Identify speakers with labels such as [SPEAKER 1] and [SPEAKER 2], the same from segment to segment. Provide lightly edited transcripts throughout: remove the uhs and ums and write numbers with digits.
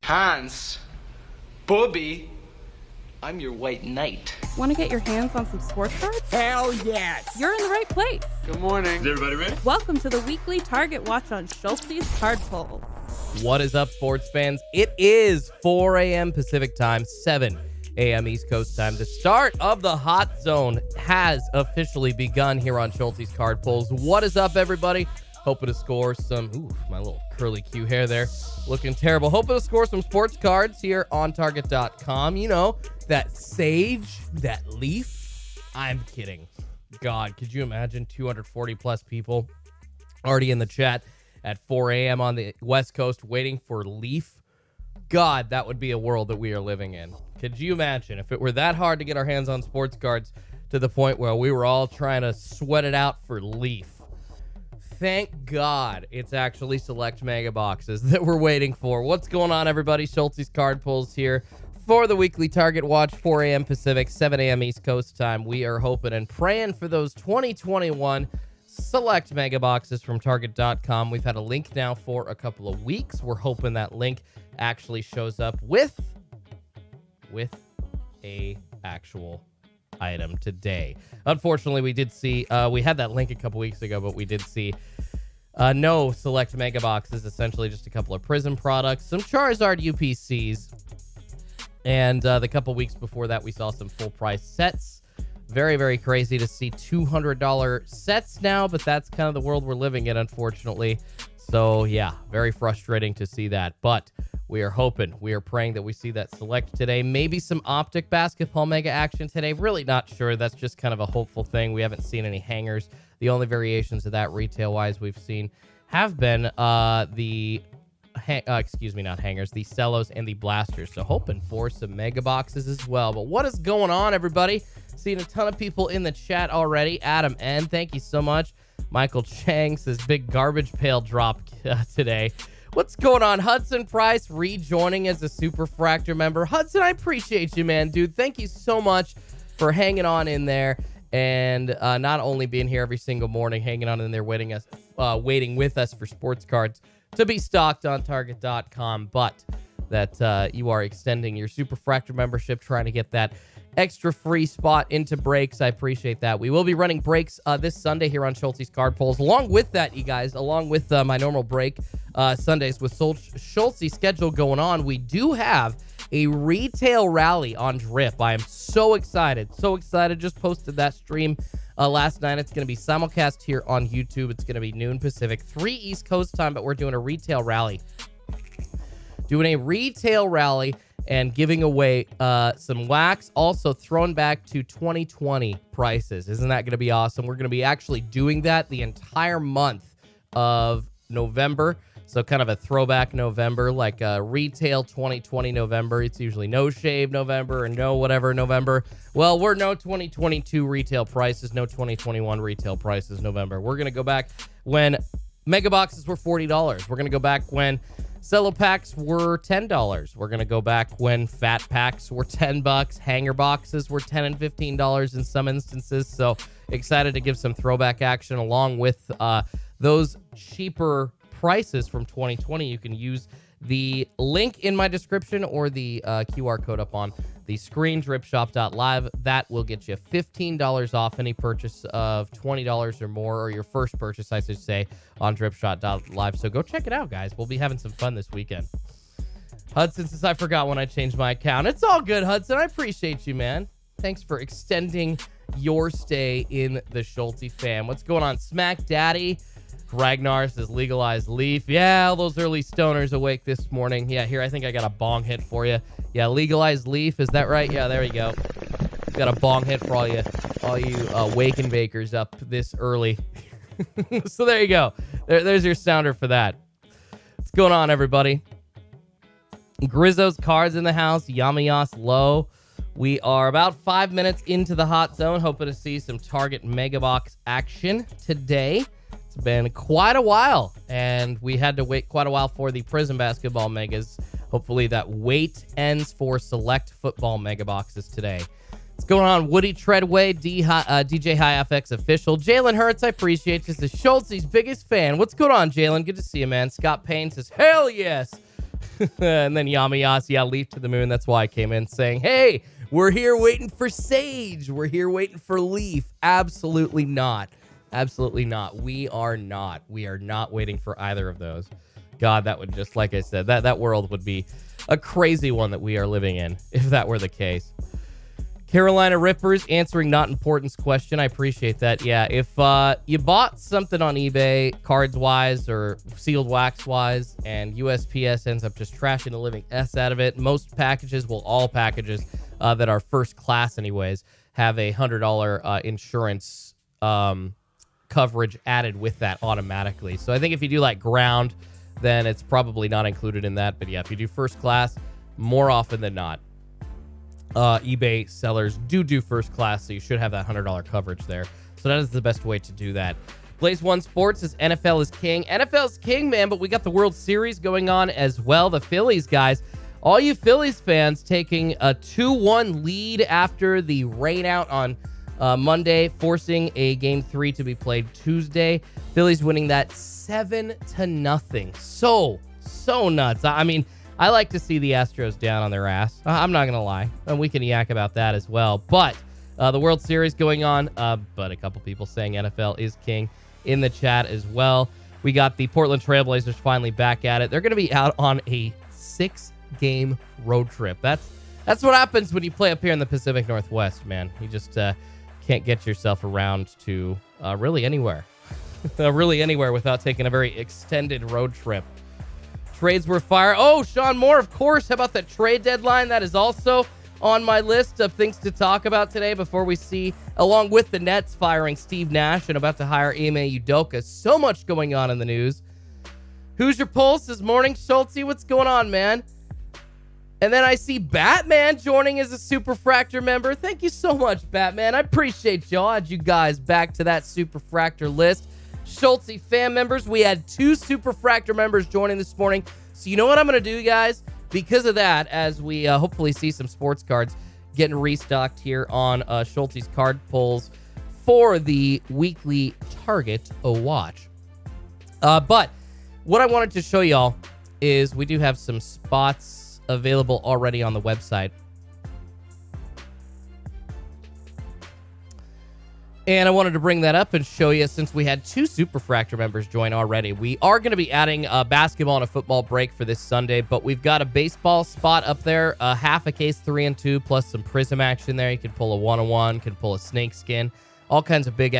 [SPEAKER 1] Hans, Bobby, I'm your white knight.
[SPEAKER 2] Want to get your hands on some sports cards?
[SPEAKER 3] Hell yes!
[SPEAKER 2] You're in the right place.
[SPEAKER 1] Good morning.
[SPEAKER 4] Is everybody ready?
[SPEAKER 2] Welcome to the weekly Target Watch on SCHULTZY'S Card Pulls.
[SPEAKER 5] What is up, sports fans? It is 4 a.m. Pacific time, 7 a.m. East Coast time. The start of the hot zone has officially begun here on SCHULTZY'S Card Pulls. What is up, everybody? Hoping to score some... Ooh, my little curly Q hair there. Looking terrible. Hoping to score some sports cards here on Target.com. You know, that sage, that leaf. I'm kidding. God, could you imagine 240-plus people already in the chat at 4 a.m. on the West Coast waiting for Leaf? God, that would be a world that we are living in. Could you imagine if it were that hard to get our hands on sports cards to the point where we were all trying to sweat it out for Leaf? Thank God it's actually select mega boxes that we're waiting for. What's going on, everybody? SCHULTZY'S Card Pulls here for the weekly Target Watch, 4 a.m. Pacific, 7 a.m. East Coast time. We are hoping and praying for those 2021 select mega boxes from Target.com. We've had a link now for a couple of weeks. We're hoping that link actually shows up with a actual item today. Unfortunately, we did see, we had that link a couple weeks ago, but we did see no select mega boxes, essentially just a couple of Prizm products, some Charizard UPCs, and the couple weeks before that, we saw some full price sets. Very, very crazy to see $200 sets now, but that's kind of the world we're living in, unfortunately. So yeah, very frustrating to see that, but we are hoping, we are praying that we see that select today. Maybe some Optic basketball mega action today. Really not sure. That's just kind of a hopeful thing. We haven't seen any hangers. The only variations of that retail-wise we've seen have been the Cellos and the Blasters. So hoping for some mega boxes as well. But what is going on, everybody? Seeing a ton of people in the chat already. Adam N., thank you so much. Michael Chang says big garbage pail drop today. What's going on? Hudson Price rejoining as a Super Fractor member. Hudson, I appreciate you, man, dude. Thank you so much for hanging on in there and not only being here every single morning, hanging on in there, waiting with us for sports cards to be stocked on Target.com, but that you are extending your Super Fractor membership, trying to get that extra free spot into breaks. I appreciate that. We will be running breaks this Sunday here on SCHULTZY'S Card Pulls. Along with that, you guys, along with my normal break Sundays with SCHULTZY schedule going on, we do have a retail rally on Drip. I am so excited. So excited. Just posted that stream last night. It's going to be simulcast here on YouTube. It's going to be noon Pacific, 3 East Coast time, but we're doing a retail rally. And giving away some wax, also thrown back to 2020 prices. Isn't that going to be awesome? We're going to be actually doing that the entire month of November. So kind of a throwback November, like a retail 2020 November. It's usually no shave November or no whatever November. Well, we're no 2022 retail prices, no 2021 retail prices November. We're going to go back when mega boxes were $40. We're going to go back when Cello packs were $10. We're going to go back when fat packs were $10. Hanger boxes were $10 and $15 in some instances. So excited to give some throwback action along with those cheaper prices from 2020. You can use the link in my description or the QR code up on the screen, dripshop.live. That will get you $15 off any purchase of $20 or more, or your first purchase, I should say, on dripshop.live. So go check it out, guys. We'll be having some fun this weekend. Hudson says, I forgot when I changed my account. It's all good, Hudson. I appreciate you, man. Thanks for extending your stay in the SCHULTZY fam. What's going on? Smack Daddy Ragnar says legalized leaf. Yeah, all those early stoners awake this morning. Yeah, here, I think I got a bong hit for you. Yeah, legalized leaf. Is that right? Yeah, there you go. Got a bong hit for all you wake and bakers up this early. So there you go. There's your sounder for that. What's going on, everybody? Grizzo's cards in the house. Yamayas low. We are about 5 minutes into the hot zone. Hoping to see some Target Mega Box action today. It's been quite a while, and we had to wait quite a while for the Prizm basketball megas. Hopefully that wait ends for select football mega boxes today. What's going on? Woody Treadway, DJ High FX official. Jalen Hurts, I appreciate you. This is SCHULTZY'S biggest fan. What's going on, Jalen? Good to see you, man. Scott Payne says, hell yes. And then Yamiyas, yeah, Leaf to the Moon. That's why I came in saying, hey, we're here waiting for Sage. We're here waiting for Leaf. Absolutely not. Absolutely not. We are not. We are not waiting for either of those. God, that would just, like I said, that world would be a crazy one that we are living in if that were the case. Carolina Rippers answering not importance question. I appreciate that. Yeah, if you bought something on eBay, cards-wise or sealed wax-wise, and USPS ends up just trashing the living S out of it, most packages, well, all packages that are first class anyways, have a $100 insurance coverage added with that automatically. So I think if you do like ground, then it's probably not included in that. But yeah, if you do first class, more often than not, eBay sellers do first class, so you should have that $100 coverage there. So that is the best way to do that. Blaze One Sports says NFL is king. NFL is king, man, but we got the World Series going on as well. The Phillies, guys, all you Phillies fans taking a 2-1 lead after the rain out on Monday, forcing a Game 3 to be played Tuesday. Phillies winning that 7-0. So nuts. I mean, I like to see the Astros down on their ass. I'm not going to lie. And we can yak about that as well. But the World Series going on, but a couple people saying NFL is king in the chat as well. We got the Portland Trailblazers finally back at it. They're going to be out on a 6-game road trip. That's what happens when you play up here in the Pacific Northwest, man. You just can't get yourself around to really anywhere. Really anywhere without taking a very extended road trip. Trades were fire. Oh, Sean Moore, of course. How about that trade deadline? That is also on my list of things to talk about today before we see, along with the Nets firing Steve Nash and about to hire Ime Udoka. So much going on in the news. Who's your pulse this morning, Schultzy? What's going on, man? And then I see Batman joining as a Superfractor member. Thank you so much, Batman. I appreciate y'all. Add you guys back to that Superfractor list. Schultzy fan members, we had 2 Superfractor members joining this morning. So you know what I'm going to do, guys? Because of that, as we hopefully see some sports cards getting restocked here on Schultzy's card pulls for the weekly Target Watch. But what I wanted to show y'all is we do have some spots available already on the website. And I wanted to bring that up and show you, since we had 2 Superfractor members join already. We are going to be adding a basketball and a football break for this Sunday, but we've got a baseball spot up there, half a case 3 and 2, plus some Prizm action there. You can pull a 1-on-1, can pull a snake skin, all kinds of big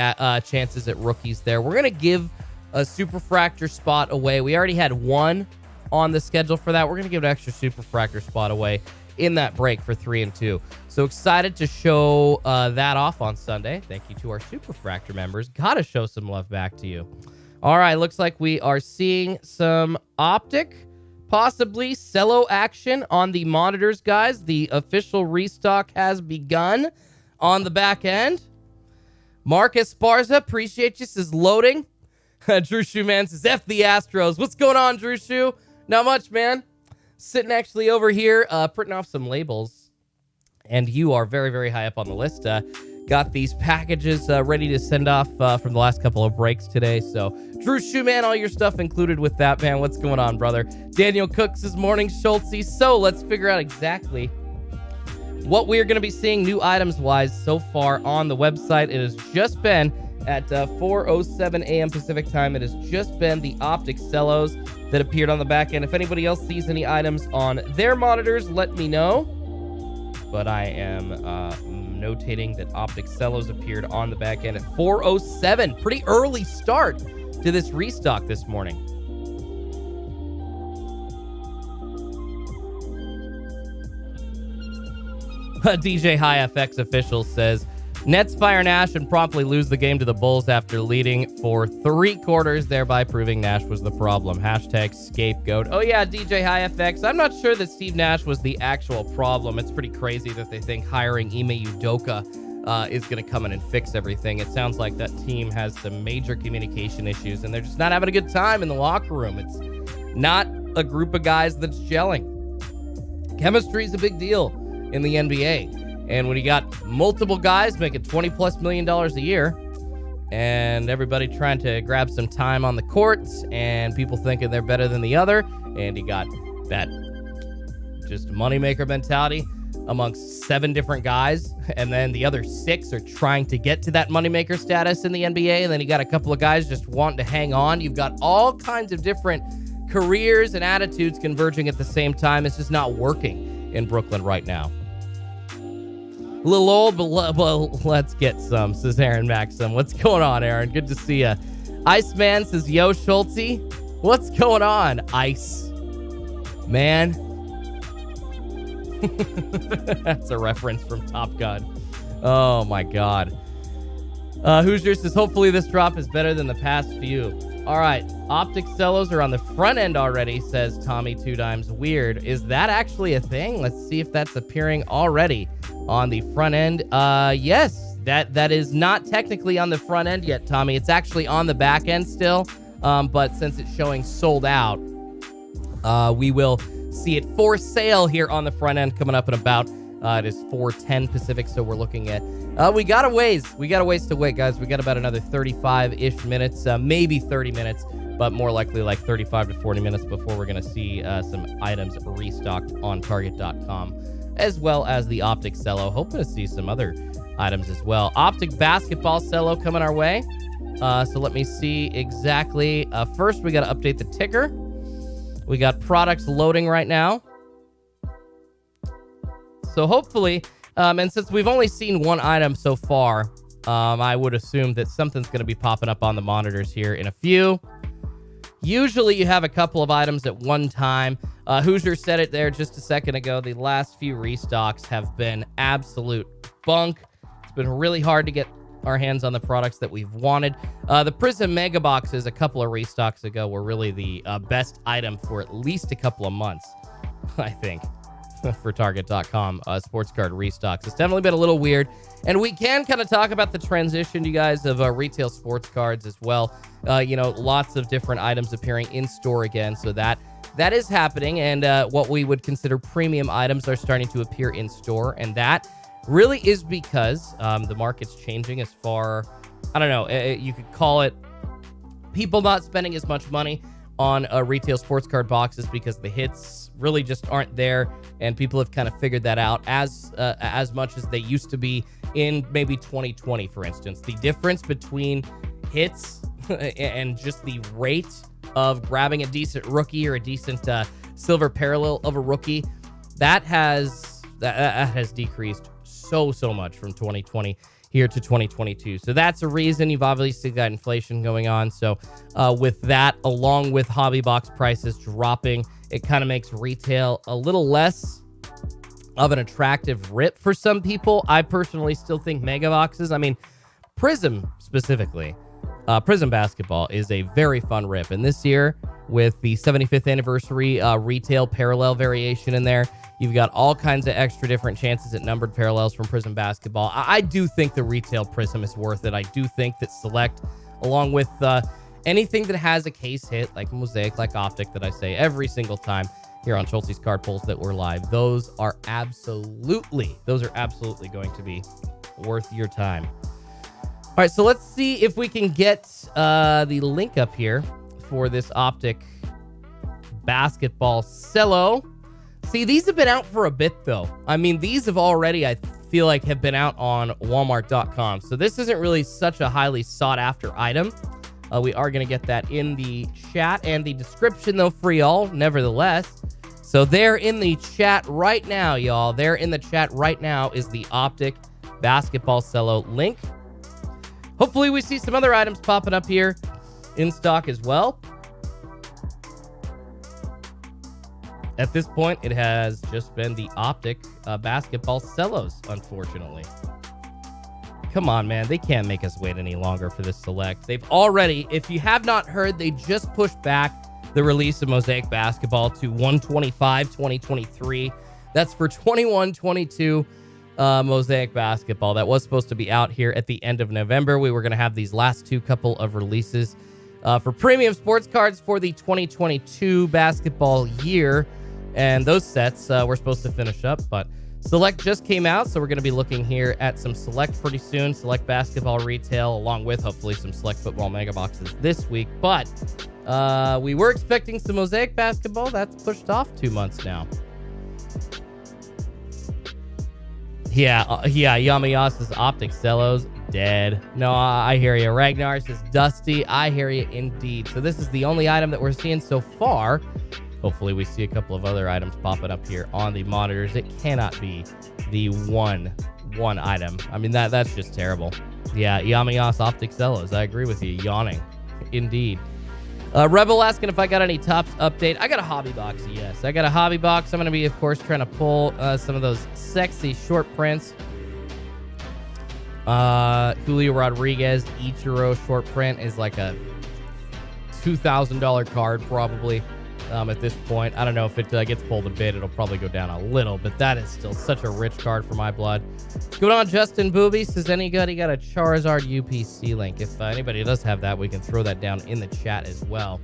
[SPEAKER 5] chances at rookies there. We're going to give a Superfractor spot away. We already had 1 on the schedule for that. We're going to give an extra Superfractor spot away in that break for 3 and 2. So excited to show that off on Sunday. Thank you to our Superfractor members. Gotta show some love back to you. All right, looks like we are seeing some Optic, possibly Cello action on the monitors, guys. The official restock has begun on the back end. Mark Esparza, appreciate you, says loading. Drew Shoeman says F the Astros. What's going on, Drew Shoe? Not much, man. Sitting actually over here, printing off some labels. And you are very, very high up on the list. Got these packages ready to send off from the last couple of breaks today. So, Drew Shoeman, all your stuff included with that, man. What's going on, brother? Daniel Cooks this morning, Schultzy. So, let's figure out exactly what we're going to be seeing new items-wise so far on the website. It has just been at 4:07 a.m. Pacific time. It has just been the Optic Cellos that appeared on the back end. If anybody else sees any items on their monitors, let me know. But I am notating that Optic Cellos appeared on the back end at 4:07. Pretty early start to this restock this morning. DJ High FX official says, Nets fire Nash and promptly lose the game to the Bulls after leading for 3 quarters, thereby proving Nash was the problem. Hashtag scapegoat. Oh yeah, DJ High FX. I'm not sure that Steve Nash was the actual problem. It's pretty crazy that they think hiring Ime Udoka is going to come in and fix everything. It sounds like that team has some major communication issues and they're just not having a good time in the locker room. It's not a group of guys that's gelling. Chemistry is a big deal in the NBA. And when you got multiple guys making $20+ million a year and everybody trying to grab some time on the courts and people thinking they're better than the other, and you got that just moneymaker mentality amongst 7 different guys, and then the other 6 are trying to get to that moneymaker status in the NBA, and then you got a couple of guys just wanting to hang on. You've got all kinds of different careers and attitudes converging at the same time. It's just not working in Brooklyn right now. A little old, but let's get some, says Aaron Maxim. What's going on, Aaron? Good to see you. Iceman says, yo, Schultzy. What's going on, Ice? Man. That's a reference from Top Gun. Oh, my God. Hoosier says, hopefully this drop is better than the past few. All right. Optic Cellos are on the front end already, says Tommy Two Dimes. Weird. Is that actually a thing? Let's see if that's appearing already on the front end. Yes. That is not technically on the front end yet, Tommy. It's actually on the back end still. But since it's showing sold out, we will see it for sale here on the front end coming up in about, it is 4:10 Pacific, so we're looking at, we got a ways to wait, guys. We got about another 35-ish minutes, maybe 30 minutes, but more likely like 35 to 40 minutes before we're going to see some items restocked on Target.com, as well as the Optic Cello. Hoping to see some other items as well. Optic Basketball Cello coming our way. So let me see exactly. First, we got to update the ticker. We got products loading right now. So hopefully, and since we've only seen one item so far, I would assume that something's going to be popping up on the monitors here in a few. Usually you have a couple of items at one time. Hoosier said it there just a second ago. The last few restocks have been absolute bunk. It's been really hard to get our hands on the products that we've wanted. The Prizm Mega Boxes a couple of restocks ago were really the best item for at least a couple of months, I think, for Target.com sports card restocks. It's definitely been a little weird. And we can kind of talk about the transition, you guys, of retail sports cards as well. Lots of different items appearing in store again. So that is happening. And what we would consider premium items are starting to appear in store. And that really is because the market's changing as far, I don't know, you could call it people not spending as much money on retail sports card boxes because the hits really just aren't there, and people have kind of figured that out as much as they used to be in maybe 2020, for instance. The difference between hits and just the rate of grabbing a decent rookie or a decent silver parallel of a rookie, that has decreased so much from 2020 here to 2022. So that's a reason. You've obviously got inflation going on. So with that, along with hobby box prices dropping, it kind of makes retail a little less of an attractive rip for some people. I personally still think mega boxes, I mean, Prizm specifically, Prizm Basketball is a very fun rip. And this year, with the 75th anniversary retail parallel variation in there, you've got all kinds of extra different chances at numbered parallels from Prizm Basketball. I do think the retail Prizm is worth it. I do think that Select, along with anything that has a case hit, like Mosaic, like Optic, that I say every single time here on Schultzzy's Card Pulls that we're live, those are absolutely going to be worth your time. All right, so let's see if we can get the link up here for this Optic Basketball Cello. See, these have been out for a bit, though. I mean, these have already, I feel like, have been out on Walmart.com. So this isn't really such a highly sought-after item. We are going to get that in the chat and the description, though, for y'all, nevertheless. So there in the chat right now, y'all. There in the chat right now is the Optic Basketball Cello link. Hopefully we see some other items popping up here in stock as well. At this point, it has just been the Optic Basketball Cellos, unfortunately. Come on, man. They can't make us wait any longer for this Select. They've already, if you have not heard, they just pushed back the release of Mosaic Basketball to 1/25/2023. That's for 21-22 Mosaic Basketball. That was supposed to be out here at the end of November. We were going to have these last two couple of releases for premium sports cards for the 2022 basketball year. And those sets were supposed to finish up, but Select just came out, so we're going to be looking here at some Select pretty soon. Select Basketball Retail, along with hopefully some Select Football Mega Boxes this week. But we were expecting some Mosaic Basketball. That's pushed off 2 months now. Yeah, Yamayasa's Optic Cellos, dead. No, I hear you. Ragnar says, Dusty, I hear you indeed. So this is the only item that we're seeing so far. Hopefully we see a couple of other items popping up here on the monitors. It cannot be the one item. I mean, that's just terrible. Yeah, Yamayas Optic Cellos, I agree with you. Yawning, indeed. Rebel asking if I got any tops update. I got a hobby box, yes. I got a hobby box. I'm going to be, of course, trying to pull some of those sexy short prints. Julio Rodriguez Ichiro short print is like a $2,000 card, probably, at this point. I don't know if it gets pulled a bit. It'll probably go down a little, but that is still such a rich card for my blood. What's going on, Justin Booby? Says, anybody got a Charizard UPC link? If anybody does have that, we can throw that down in the chat as well.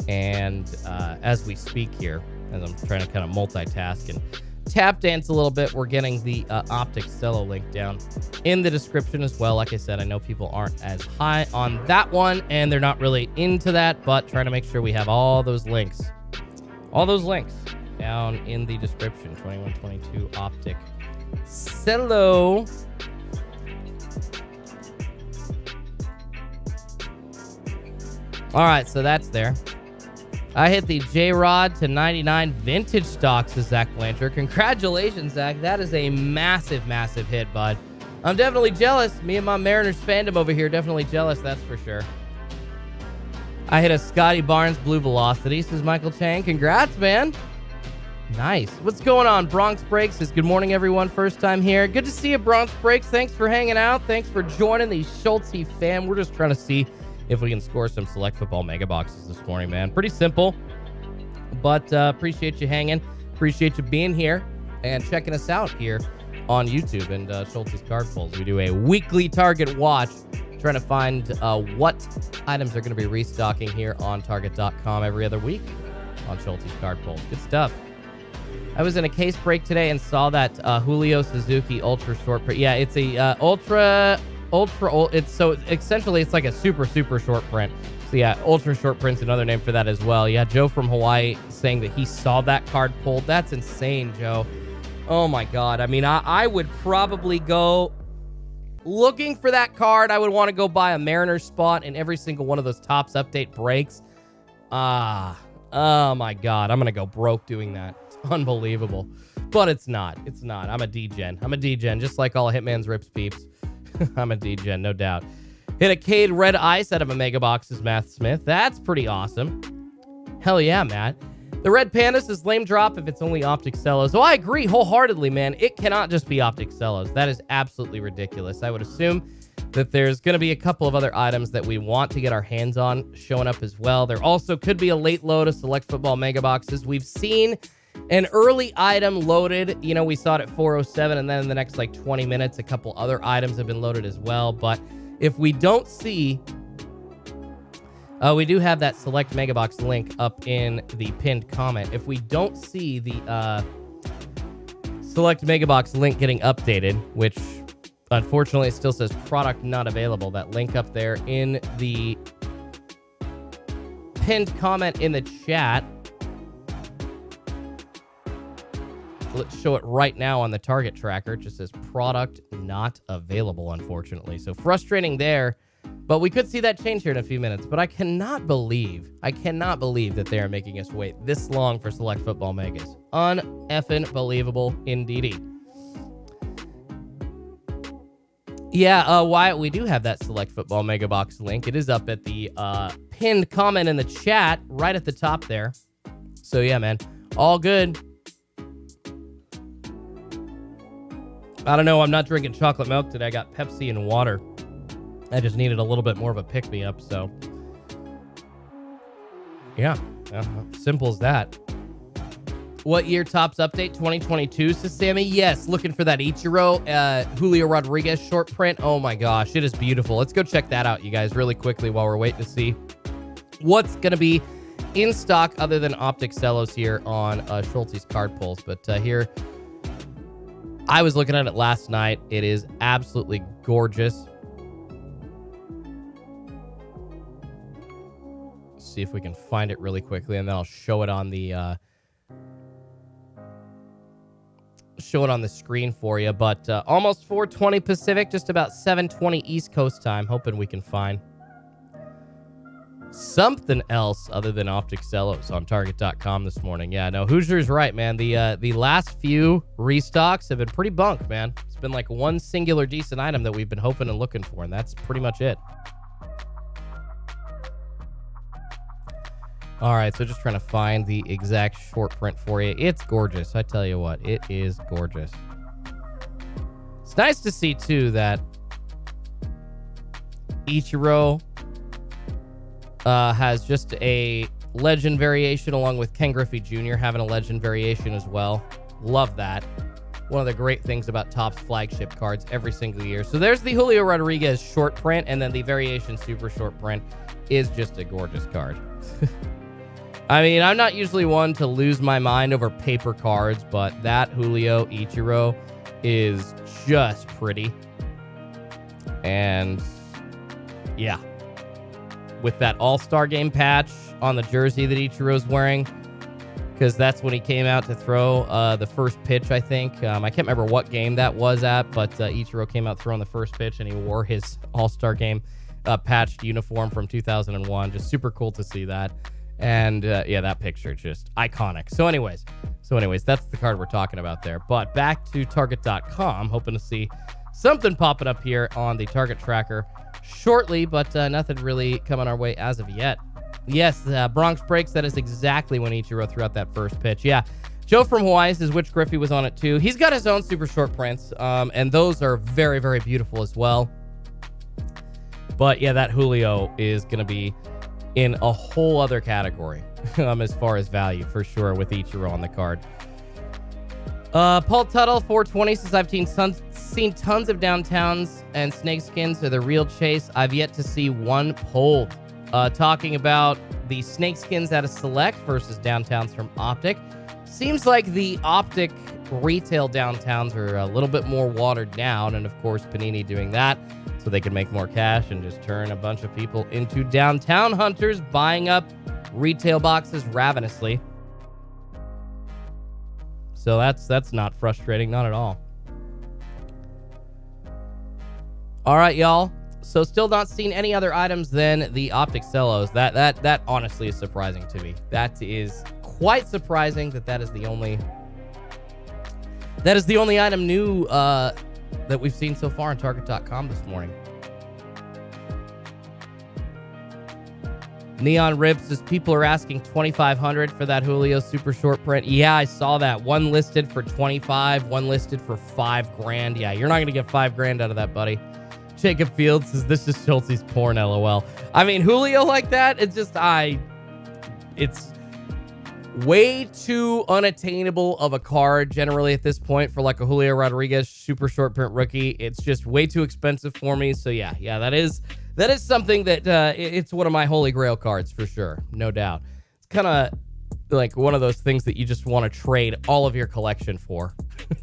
[SPEAKER 5] And as we speak here, as I'm trying to kind of multitask and tap dance a little bit, we're getting the Optic Cello link down in the description as well. Like I said, I know people aren't as high on that one, and they're not really into that, but trying to make sure we have all those links down in the description. 2122 Optic Cello. All right, so that's there. I hit the J-Rod to 99 vintage stocks, says Zach Blanchard. Congratulations, Zach. That is a massive, massive hit, bud. I'm definitely jealous. Me and my Mariners fandom over here, definitely jealous, that's for sure. I hit a Scotty Barnes Blue Velocity, says Michael Chang. Congrats, man. Nice. What's going on? Bronx Breaks says, good morning, everyone. First time here. Good to see you, Bronx Breaks. Thanks for hanging out. Thanks for joining the Schultzy fam. We're just trying to see if we can score some Select Football Mega Boxes this morning, man. Pretty simple, but appreciate you hanging. Appreciate you being here and checking us out here on YouTube and Schultz's Card Pulls. We do a weekly target watch, trying to find what items are going to be restocking here on Target.com every other week on Schultz's Card Pulls. Good stuff. I was in a case break today and saw that Julio Suzuki Ultra Short print. Yeah, it's a Ultra. So essentially it's like a super short print. So yeah, ultra short print's another name for that as well. Yeah, Joe from Hawaii saying that he saw that card pulled. That's insane, Joe. Oh my God. I mean, I would probably go looking for that card. I would want to go buy a Mariners spot in every single one of those Tops Update breaks. Oh my God. I'm going to go broke doing that. It's unbelievable. But it's not. It's not. I'm a D-Gen, just like all Hitman's Rips peeps. I'm a D-Gen, no doubt. Hit a Cade Red Ice out of a Mega Box's Matt Smith. That's pretty awesome. Hell yeah, Matt. The Red Panda says lame drop if it's only Optic Cellos. So I agree wholeheartedly, man. It cannot just be Optic Cellos. That is absolutely ridiculous. I would assume that there's going to be a couple of other items that we want to get our hands on showing up as well. There also could be a late load of Select Football Mega Boxes. We've seen an early item loaded. You know, we saw it at 4:07, and then in the next like 20 minutes, a couple other items have been loaded as well. But if we don't see, we do have that Select Megabox link up in the pinned comment. If we don't see the Select Megabox link getting updated, which unfortunately it still says product not available, that link up there in the pinned comment in the chat. Let's show it right now on the Target tracker. It just says product not available, unfortunately. So frustrating there, but we could see that change here in a few minutes. But I cannot believe that they are making us wait this long for Select Football Megas. Un-effing believable indeedy. Yeah, Wyatt, we do have that Select Football Mega Box link. It is up at the pinned comment in the chat right at the top there. So yeah, man, all good. I don't know. I'm not drinking chocolate milk today. I got Pepsi and water. I just needed a little bit more of a pick-me-up, so. Yeah, simple as that. What year Tops Update? 2022, says Sammy. Yes, looking for that Ichiro Julio Rodriguez short print. Oh my gosh, it is beautiful. Let's go check that out, you guys, really quickly while we're waiting to see what's going to be in stock other than Optic Cellos here on Schultz's Card Pulls. But here, I was looking at it last night. It is absolutely gorgeous. Let's see if we can find it really quickly, and then I'll show it on the show it on the screen for you, but almost 4:20 Pacific, just about 7:20 East Coast time. Hoping we can find something else other than optic cellos on Target.com this morning. Yeah, no, Hoosier's right, man. The last few restocks have been pretty bunk, man. It's been like one singular decent item that we've been hoping and looking for, and that's pretty much it. All right, so just trying to find the exact short print for you. It's gorgeous. I tell you what, it is gorgeous. It's nice to see, too, that Ichiro has just a legend variation, along with Ken Griffey Jr. having a legend variation as well. Love that. One of the great things about Topps flagship cards every single year. So there's the Julio Rodriguez short print, and then the variation super short print is just a gorgeous card. I mean, I'm not usually one to lose my mind over paper cards, but that Julio Ichiro is just pretty. And yeah, with that All-Star Game patch on the jersey that Ichiro's wearing, because that's when he came out to throw the first pitch, I think. I can't remember what game that was at, but Ichiro came out throwing the first pitch, and he wore his All-Star Game patched uniform from 2001. Just super cool to see that. And yeah, that picture just iconic. So anyways, that's the card we're talking about there. But back to Target.com, hoping to see something popping up here on the Target tracker shortly, but nothing really coming our way as of yet. Yes, Bronx Breaks, that is exactly when Ichiro threw out that first pitch. Yeah, Joe from Hawaii says which Griffey was on it too. He's got his own super short prints, and those are very, very beautiful as well. But yeah, that Julio is going to be in a whole other category as far as value, for sure, with Ichiro on the card. Paul Tuttle, 420, says, I've seen tons of downtowns, and snakeskins are the real chase. I've yet to see one pulled. Talking about the snakeskins at a select versus downtowns from Optic. Seems like the Optic retail downtowns are a little bit more watered down, and of course, Panini doing that so they can make more cash and just turn a bunch of people into downtown hunters, buying up retail boxes ravenously. So that's not frustrating, not at all. All right, y'all. So still not seen any other items than the optic cellos. That honestly is surprising to me. That is quite surprising that is the only item new that we've seen so far on Target.com this morning. Neon Rib says people are asking $2,500 for that Julio super short print. Yeah, I saw that. One listed for $25,000, one listed for $5,000. Yeah, you're not gonna get $5,000 out of that, buddy. Jacob Fields says this is Schultzy's porn, LOL. I mean, Julio like that, it's way too unattainable of a card generally at this point for like a Julio Rodriguez super short print rookie. It's just way too expensive for me. So yeah, that is something that it's one of my holy grail cards for sure, no doubt. It's kind of like one of those things that you just want to trade all of your collection for,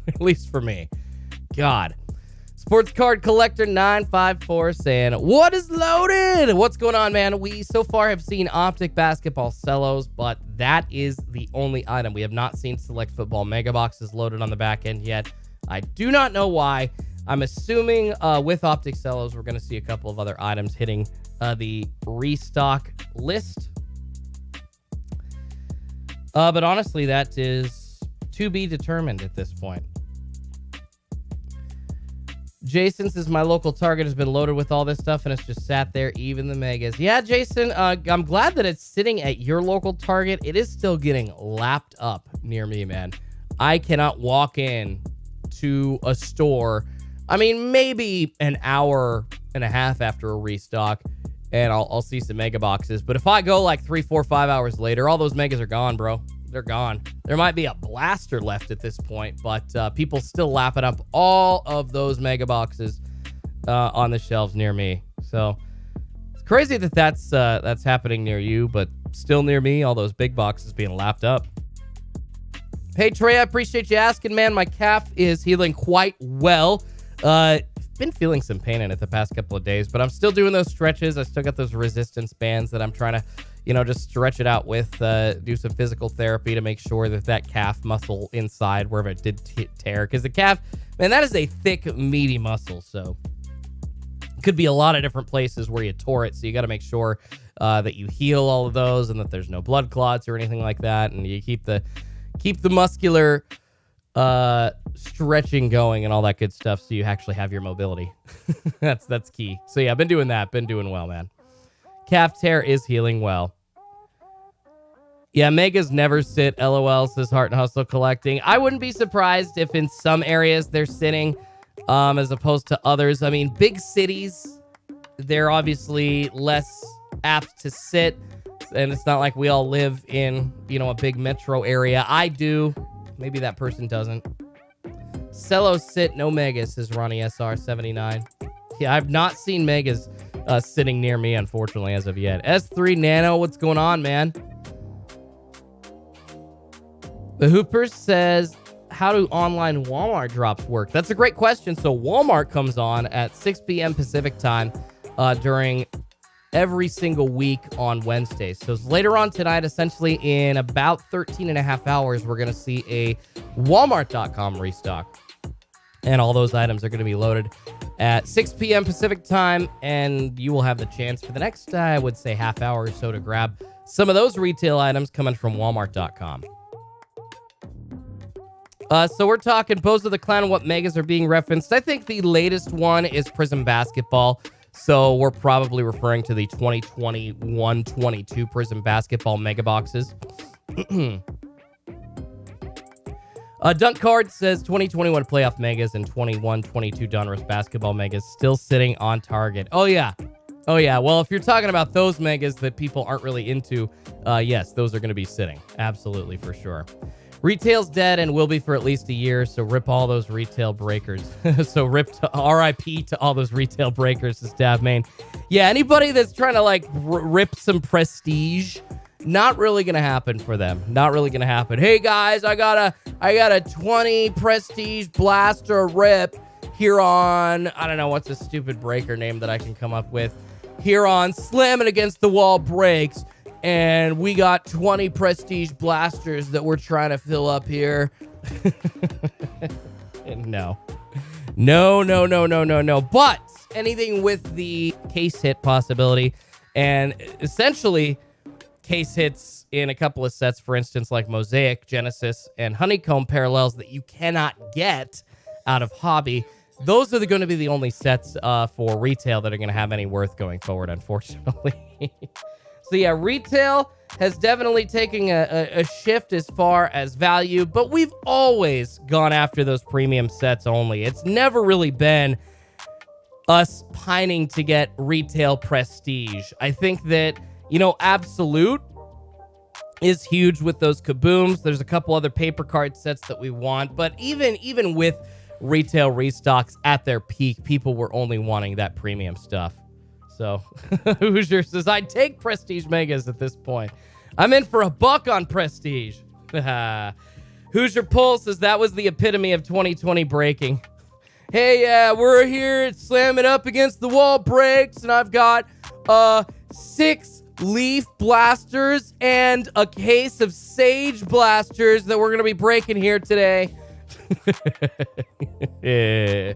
[SPEAKER 5] at least for me. God. Sports Card Collector 954 saying, what is loaded? What's going on, man? We so far have seen Optic Basketball Cellos, but that is the only item. We have not seen Select Football Mega Boxes loaded on the back end yet. I do not know why. I'm assuming with Optic Cellos, we're going to see a couple of other items hitting the restock list. But honestly, that is to be determined at this point. Jason says, my local Target has been loaded with all this stuff, and it's just sat there, even the megas. Yeah, Jason, I'm glad that it's sitting at your local Target. It is still getting lapped up near me, man. I cannot walk in to a store, I mean, maybe an hour and a half after a restock, and I'll see some mega boxes. But if I go like 3, 4, 5 hours later, all those megas are gone, bro. They're gone. There might be a blaster left at this point, but people still lapping up all of those mega boxes on the shelves near me. So it's crazy that that's happening near you, but still near me, all those big boxes being lapped up. Hey, Trey, I appreciate you asking, man. My calf is healing quite well. Been been feeling some pain in it the past couple of days, but I'm still doing those stretches. I still got those resistance bands that I'm trying to, just stretch it out with, do some physical therapy to make sure that calf muscle inside, wherever it did tear, because the calf, man, that is a thick, meaty muscle, so it could be a lot of different places where you tore it, so you got to make sure that you heal all of those and that there's no blood clots or anything like that, and you keep the muscular stretching going and all that good stuff, so you actually have your mobility. that's key. So yeah, I've been doing that. Been doing well, man. Calf tear is healing well. Yeah, Megas never sit. LOL, says Heart and Hustle Collecting. I wouldn't be surprised if in some areas they're sitting as opposed to others. I mean, big cities, they're obviously less apt to sit, and it's not like we all live in, a big metro area. I do. Maybe that person doesn't. Cello sit, no Megas, says Ronnie SR79. Yeah, I've not seen Megas sitting near me, unfortunately, as of yet. S3 Nano, what's going on, man? The Hooper says, how do online Walmart drops work? That's a great question. So Walmart comes on at 6 p.m. Pacific time during every single week on Wednesdays. So later on tonight, essentially in about 13 and a half hours, we're going to see a Walmart.com restock. And all those items are going to be loaded at 6 p.m. Pacific time. And you will have the chance for the next, I would say, half hour or so to grab some of those retail items coming from Walmart.com. So we're talking Bozo the Clown and what Megas are being referenced. I think the latest one is Prizm Basketball. So we're probably referring to the 2021-22 Prizm Basketball Mega Boxes. Dunk Card says 2021 Playoff Megas and 21-22 Donruss Basketball Megas still sitting on target. Oh, yeah. Well, if you're talking about those Megas that people aren't really into, yes, those are going to be sitting. Absolutely, for sure. Retail's dead and will be for at least a year, so rip all those retail breakers. So RIP to all those retail breakers, is Dav Main. Yeah, anybody that's trying to rip some prestige, not really gonna happen for them. Not really gonna happen. Hey guys, I got a 20 prestige blaster rip here on, I don't know what's a stupid breaker name that I can come up with. Here on Slam It Against the Wall Breaks. And we got 20 prestige blasters that we're trying to fill up here. No. But anything with the case hit possibility, and essentially case hits in a couple of sets, for instance, like Mosaic, Genesis, and Honeycomb Parallels that you cannot get out of Hobby. Those are going to be the only sets for retail that are going to have any worth going forward, unfortunately. So yeah, retail has definitely taken a shift as far as value, but we've always gone after those premium sets only. It's never really been us pining to get retail prestige. I think that, Absolute is huge with those kabooms. There's a couple other paper card sets that we want, but even with retail restocks at their peak, people were only wanting that premium stuff. So, Hoosier says, I'd take Prestige Megas at this point. I'm in for $1 on Prestige. Hoosier Pull says, that was the epitome of 2020 breaking. Hey, we're here at Slam It Up Against the Wall Breaks, and I've got 6 Leaf Blasters and a case of Sage Blasters that we're going to be breaking here today. Yeah.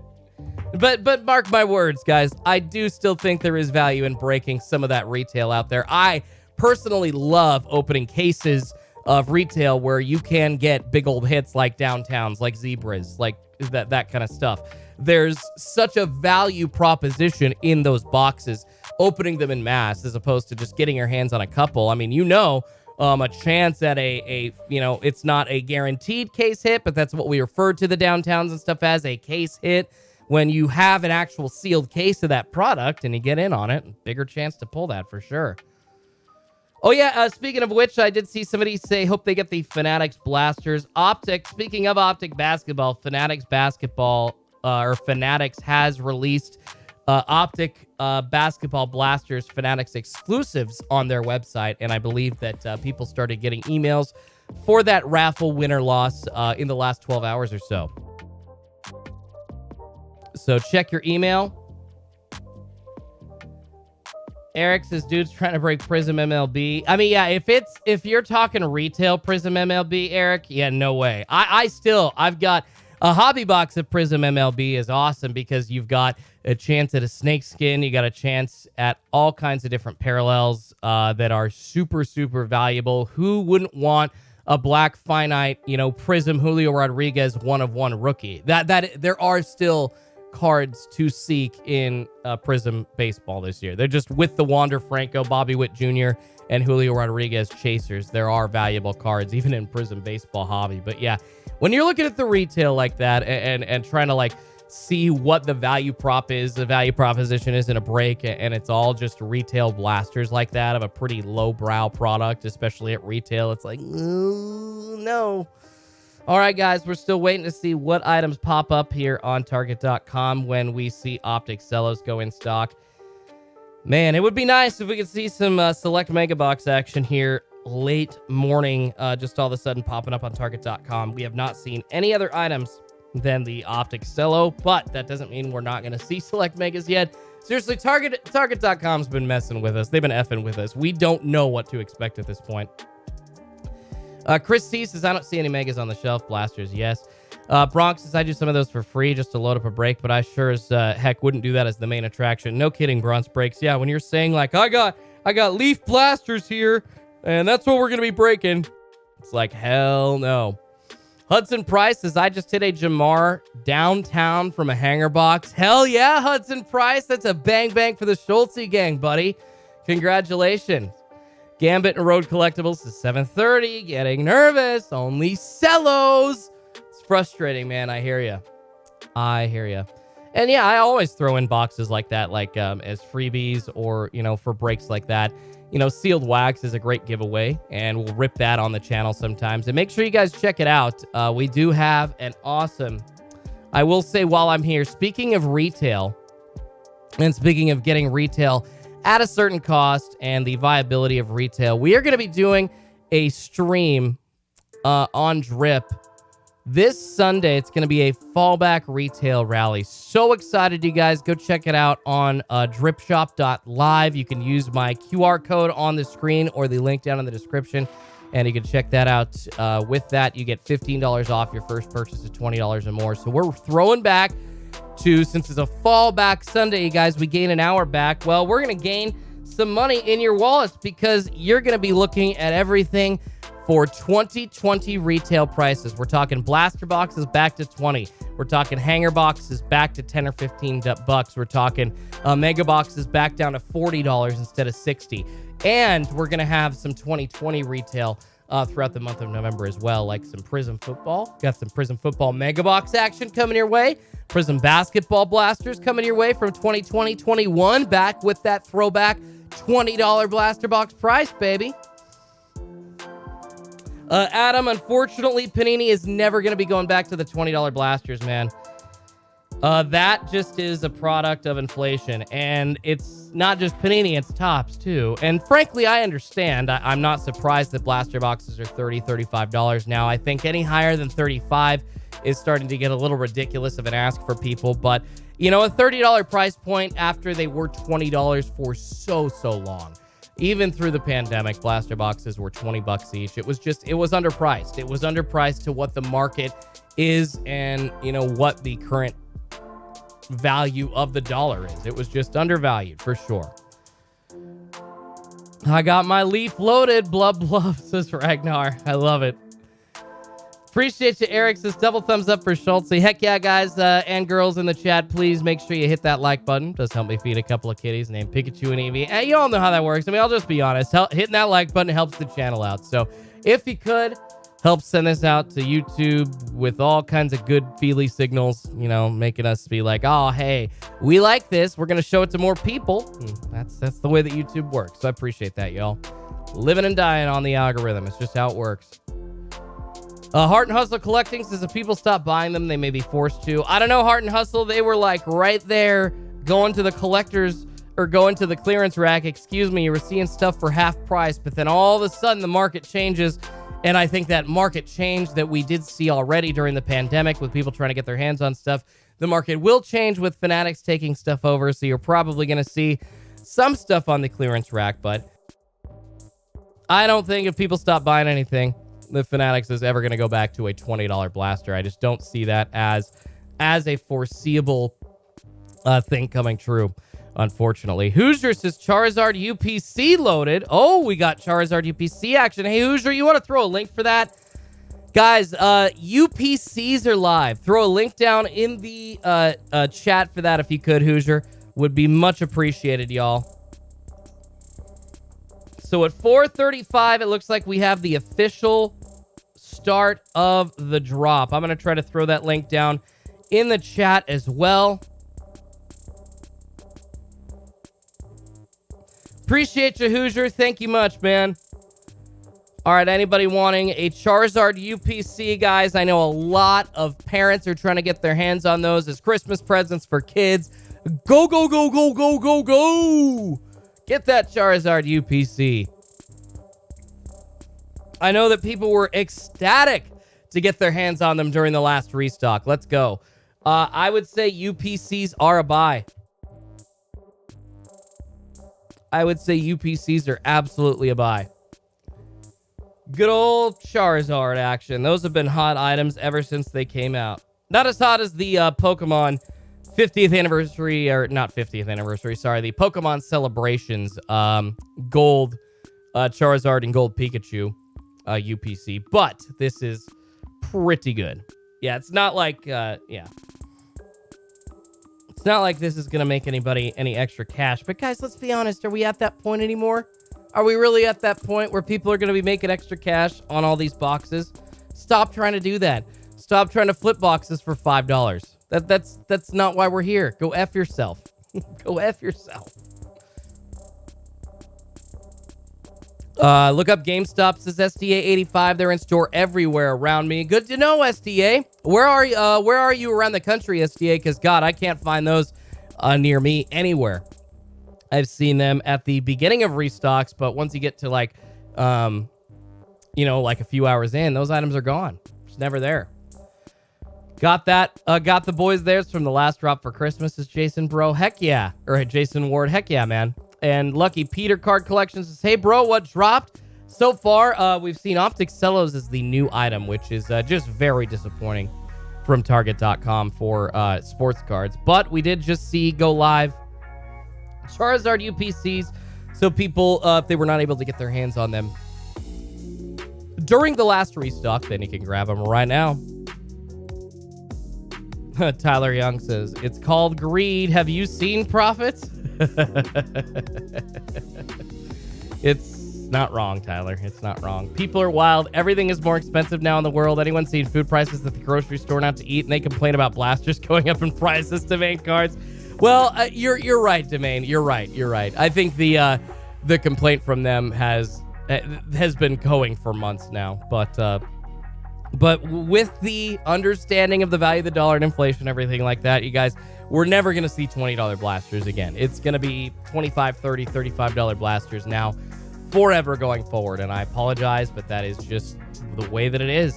[SPEAKER 5] But mark my words, guys. I do still think there is value in breaking some of that retail out there. I personally love opening cases of retail where you can get big old hits like Downtowns, like Zebras, like that kind of stuff. There's such a value proposition in those boxes, opening them in mass as opposed to just getting your hands on a couple. I mean, a chance at it's not a guaranteed case hit, but that's what we refer to the Downtowns and stuff as, a case hit. When you have an actual sealed case of that product and you get in on it, bigger chance to pull that for sure. Oh, yeah, speaking of which, I did see somebody say, hope they get the Fanatics Blasters. Optic, speaking of Optic Basketball, Fanatics has released Optic Basketball Blasters Fanatics exclusives on their website, and I believe that people started getting emails for that raffle winner loss in the last 12 hours or so. So check your email. Eric says, dude's trying to break Prizm MLB. I mean, yeah, if you're talking retail Prizm MLB, Eric, yeah, no way. I've got a hobby box of Prizm MLB is awesome because you've got a chance at a snake skin. You got a chance at all kinds of different parallels that are super, super valuable. Who wouldn't want a black finite, Prizm Julio Rodriguez 1/1 rookie? That there are still cards to seek in Prizm baseball this year. They're just with the Wander Franco, Bobby Witt Jr., and Julio Rodriguez chasers. There are valuable cards even in Prizm baseball hobby. But yeah, when you're looking at the retail like that and trying to see what the value prop is, the value proposition is in a break, and it's all just retail blasters like that of a pretty lowbrow product, especially at retail, it's like, no. All right, guys, we're still waiting to see what items pop up here on Target.com when we see Optic Cellos go in stock. Man, it would be nice if we could see some select Mega Box action here late morning, just all of a sudden popping up on Target.com. We have not seen any other items than the Optic Cello, but that doesn't mean we're not going to see select Megas yet. Seriously, Target.com's been messing with us. They've been effing with us. We don't know what to expect at this point. Chris C says, I don't see any Megas on the shelf. Blasters, yes. Bronx says, I do some of those for free just to load up a break, but I sure as heck wouldn't do that as the main attraction. No kidding, Bronx breaks. Yeah, when you're saying I got Leaf Blasters here, and that's what we're going to be breaking. It's like, hell no. Hudson Price says, I just hit a Jamar downtown from a hanger box. Hell yeah, Hudson Price. That's a bang bang for the Schultzy gang, buddy. Congratulations. Gambit and Road Collectibles is 7:30. Getting nervous. Only Cellos. It's frustrating, man. I hear you. And yeah, I always throw in boxes like that, as freebies or, for breaks like that. Sealed wax is a great giveaway, and we'll rip that on the channel sometimes. And make sure you guys check it out. We do have an awesome, I will say while I'm here, speaking of retail, and speaking of getting retail at a certain cost and the viability of retail, we are going to be doing a stream on Drip this Sunday. It's going to be a fallback retail rally. So excited, you guys. Go check it out on dripshop.live. You can use my QR code on the screen or the link down in the description, and you can check that out. With that, you get $15 off your first purchase of $20 or more. So we're throwing back to, since it's a fallback Sunday, you guys, we gain an hour back. Well, we're going to gain some money in your wallets because you're going to be looking at everything for 2020 retail prices. We're talking blaster boxes back to 20. We're talking hanger boxes back to 10 or 15 bucks. We're talking mega boxes back down to $40 instead of 60. And we're going to have some 2020 retail throughout the month of November as well, like some Prizm football. Got some Prizm football mega box action coming your way. Prizm basketball blasters coming your way from 2020-21, back with that throwback $20 blaster box price, baby. Adam, unfortunately, Panini is never going to be going back to the $20 blasters, man. That just is a product of inflation, and it's not just Panini, it's Topps too. And frankly, I understand. I'm not surprised that blaster boxes are $30, $35 now. I think any higher than $35 is starting to get a little ridiculous of an ask for people. But, a $30 price point after they were $20 for so long. Even through the pandemic, blaster boxes were $20 each. It was underpriced. It was underpriced to what the market is and, what the current value of the dollar is. It was just undervalued for sure. I got my leaf loaded, blub blub, says Ragnar. I love it. Appreciate you, Eric. Says double thumbs up for Schultz. Heck yeah, guys and girls in the chat. Please make sure you hit that like button. Does help me feed a couple of kitties named Pikachu and Eevee. And you all know how that works. I mean, I'll just be honest. Hitting that like button helps the channel out. So if you could, help send this out to YouTube with all kinds of good feely signals, making us be like, oh, hey, we like this. We're going to show it to more people. That's the way that YouTube works. So I appreciate that, y'all. Living and dying on the algorithm. It's just how it works. Heart and Hustle Collecting says if people stop buying them, they may be forced to. I don't know, Heart and Hustle. They were right there going to the collectors or going to the clearance rack. Excuse me, you were seeing stuff for half price, but then all of a sudden the market changes. And I think that market change that we did see already during the pandemic with people trying to get their hands on stuff, The market will change with Fanatics taking stuff over, so you're probably going to see some stuff on the clearance rack, but I don't think if people stop buying anything, the Fanatics is ever going to go back to a $20 blaster. I just don't see that as a foreseeable thing coming true, unfortunately. Hoosier says Charizard UPC loaded. Oh, we got Charizard UPC action. Hey, Hoosier, you want to throw a link for that? Guys, UPCs are live. Throw a link down in the chat for that if you could, Hoosier. Would be much appreciated, y'all. So at 4:35, it looks like we have the official start of the drop. I'm going to try to throw that link down in the chat as well. Appreciate you, Hoosier. Thank you much, man. All right, anybody wanting a Charizard UPC, guys? I know a lot of parents are trying to get their hands on those as Christmas presents for kids. Go, go, go, go, go, go, go! Get that Charizard UPC. I know that people were ecstatic to get their hands on them during the last restock. Let's go. I would say UPCs are a buy. I would say UPCs are absolutely a buy. Good old Charizard action. Those have been hot items ever since they came out. Not as hot as the Pokemon 50th anniversary, or not 50th anniversary, sorry, the Pokemon Celebrations Gold Charizard and Gold Pikachu UPC. But this is pretty good. Yeah, it's not like, yeah. It's not like this is going to make anybody any extra cash. But guys, let's be honest. Are we at that point anymore? Are we really at that point where people are going to be making extra cash on all these boxes? Stop trying to do that. Stop trying to flip boxes for $5. That's not why we're here. Go F yourself. Go F yourself. Look up GameStop, says SDA85. They're in store everywhere around me. Good to know, SDA. Where are you around the country, SDA? Because, God, I can't find those near me anywhere. I've seen them at the beginning of restocks, but once you get to, like, like a few hours in, those items are gone. It's never there. Got that. Got the boys there. It's from the last drop for Christmas, is Jason, bro. Heck yeah. Or Jason Ward. Heck yeah, man. And Lucky Peter Card Collections says, hey, bro, what dropped? So far, we've seen Optic Cellos as the new item, which is just very disappointing from Target.com for sports cards. But we did just see go live Charizard UPCs, so people, if they were not able to get their hands on them during the last restock, then you can grab them right now. Tyler Young says, it's called greed. Have you seen profits? It's not wrong, Tyler. It's not wrong. People are wild. Everything is more expensive now in the world. Anyone seen food prices at the grocery store not to eat, and they complain about blasters going up in prices to main cards? Well, you're right, Domain. You're right. I think the complaint from them has been going for months now, but with the understanding of the value of the dollar and inflation, everything like that, you guys, we're never going to see $20 blasters again. It's going to be $25, $30, $35 blasters now forever going forward. And I apologize, but that is just the way that it is.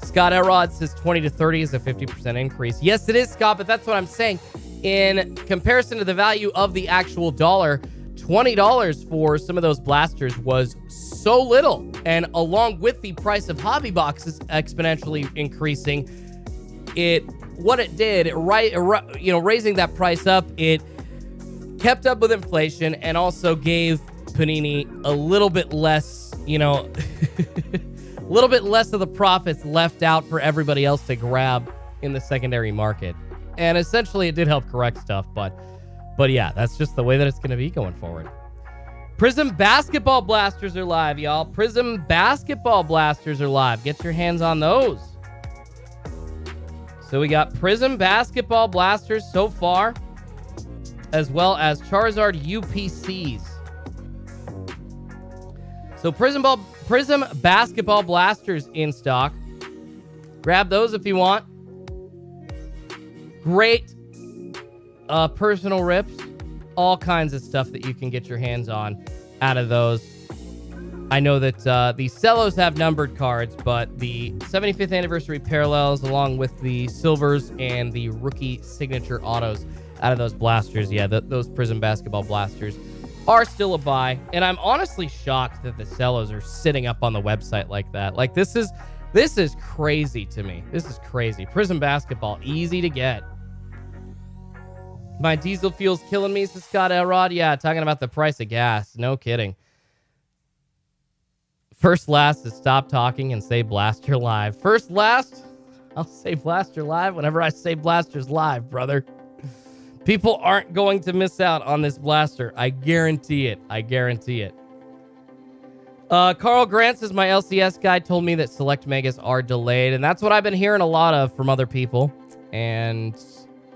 [SPEAKER 5] Scott Elrod says 20 to 30 is a 50% increase. Yes, it is, Scott, but that's what I'm saying. In comparison to the value of the actual dollar, $20 for some of those blasters was so little. And along with the price of hobby boxes exponentially increasing, what it did, raising that price up, it kept up with inflation and also gave Panini a little bit less, a little bit less of the profits left out for everybody else to grab in the secondary market. And essentially it did help correct stuff, but yeah, that's just the way that it's going to be going forward. Prizm basketball blasters are live, y'all. Prizm basketball blasters are live. Get your hands on those. So we got Prizm basketball blasters so far, as well as Charizard UPCs. So Prizm basketball blasters in stock. Grab those if you want. Great personal rips. All kinds of stuff that you can get your hands on out of those. I know that the Cellos have numbered cards, but the 75th anniversary parallels, along with the silvers and the rookie signature autos out of those blasters, yeah, those Prizm basketball blasters are still a buy. And I'm honestly shocked that the Cellos are sitting up on the website like that. Like, this is crazy to me. This is crazy. Prizm basketball, easy to get. My diesel fuel's killing me, says Scott Elrod. Yeah, talking about the price of gas. No kidding. First last is stop talking and say Blaster live. First last, I'll say Blaster live whenever I say Blaster's live, brother. People aren't going to miss out on this Blaster. I guarantee it. I guarantee it. Carl Grant says my LCS guy told me that select megas are delayed, and that's what I've been hearing a lot of from other people. And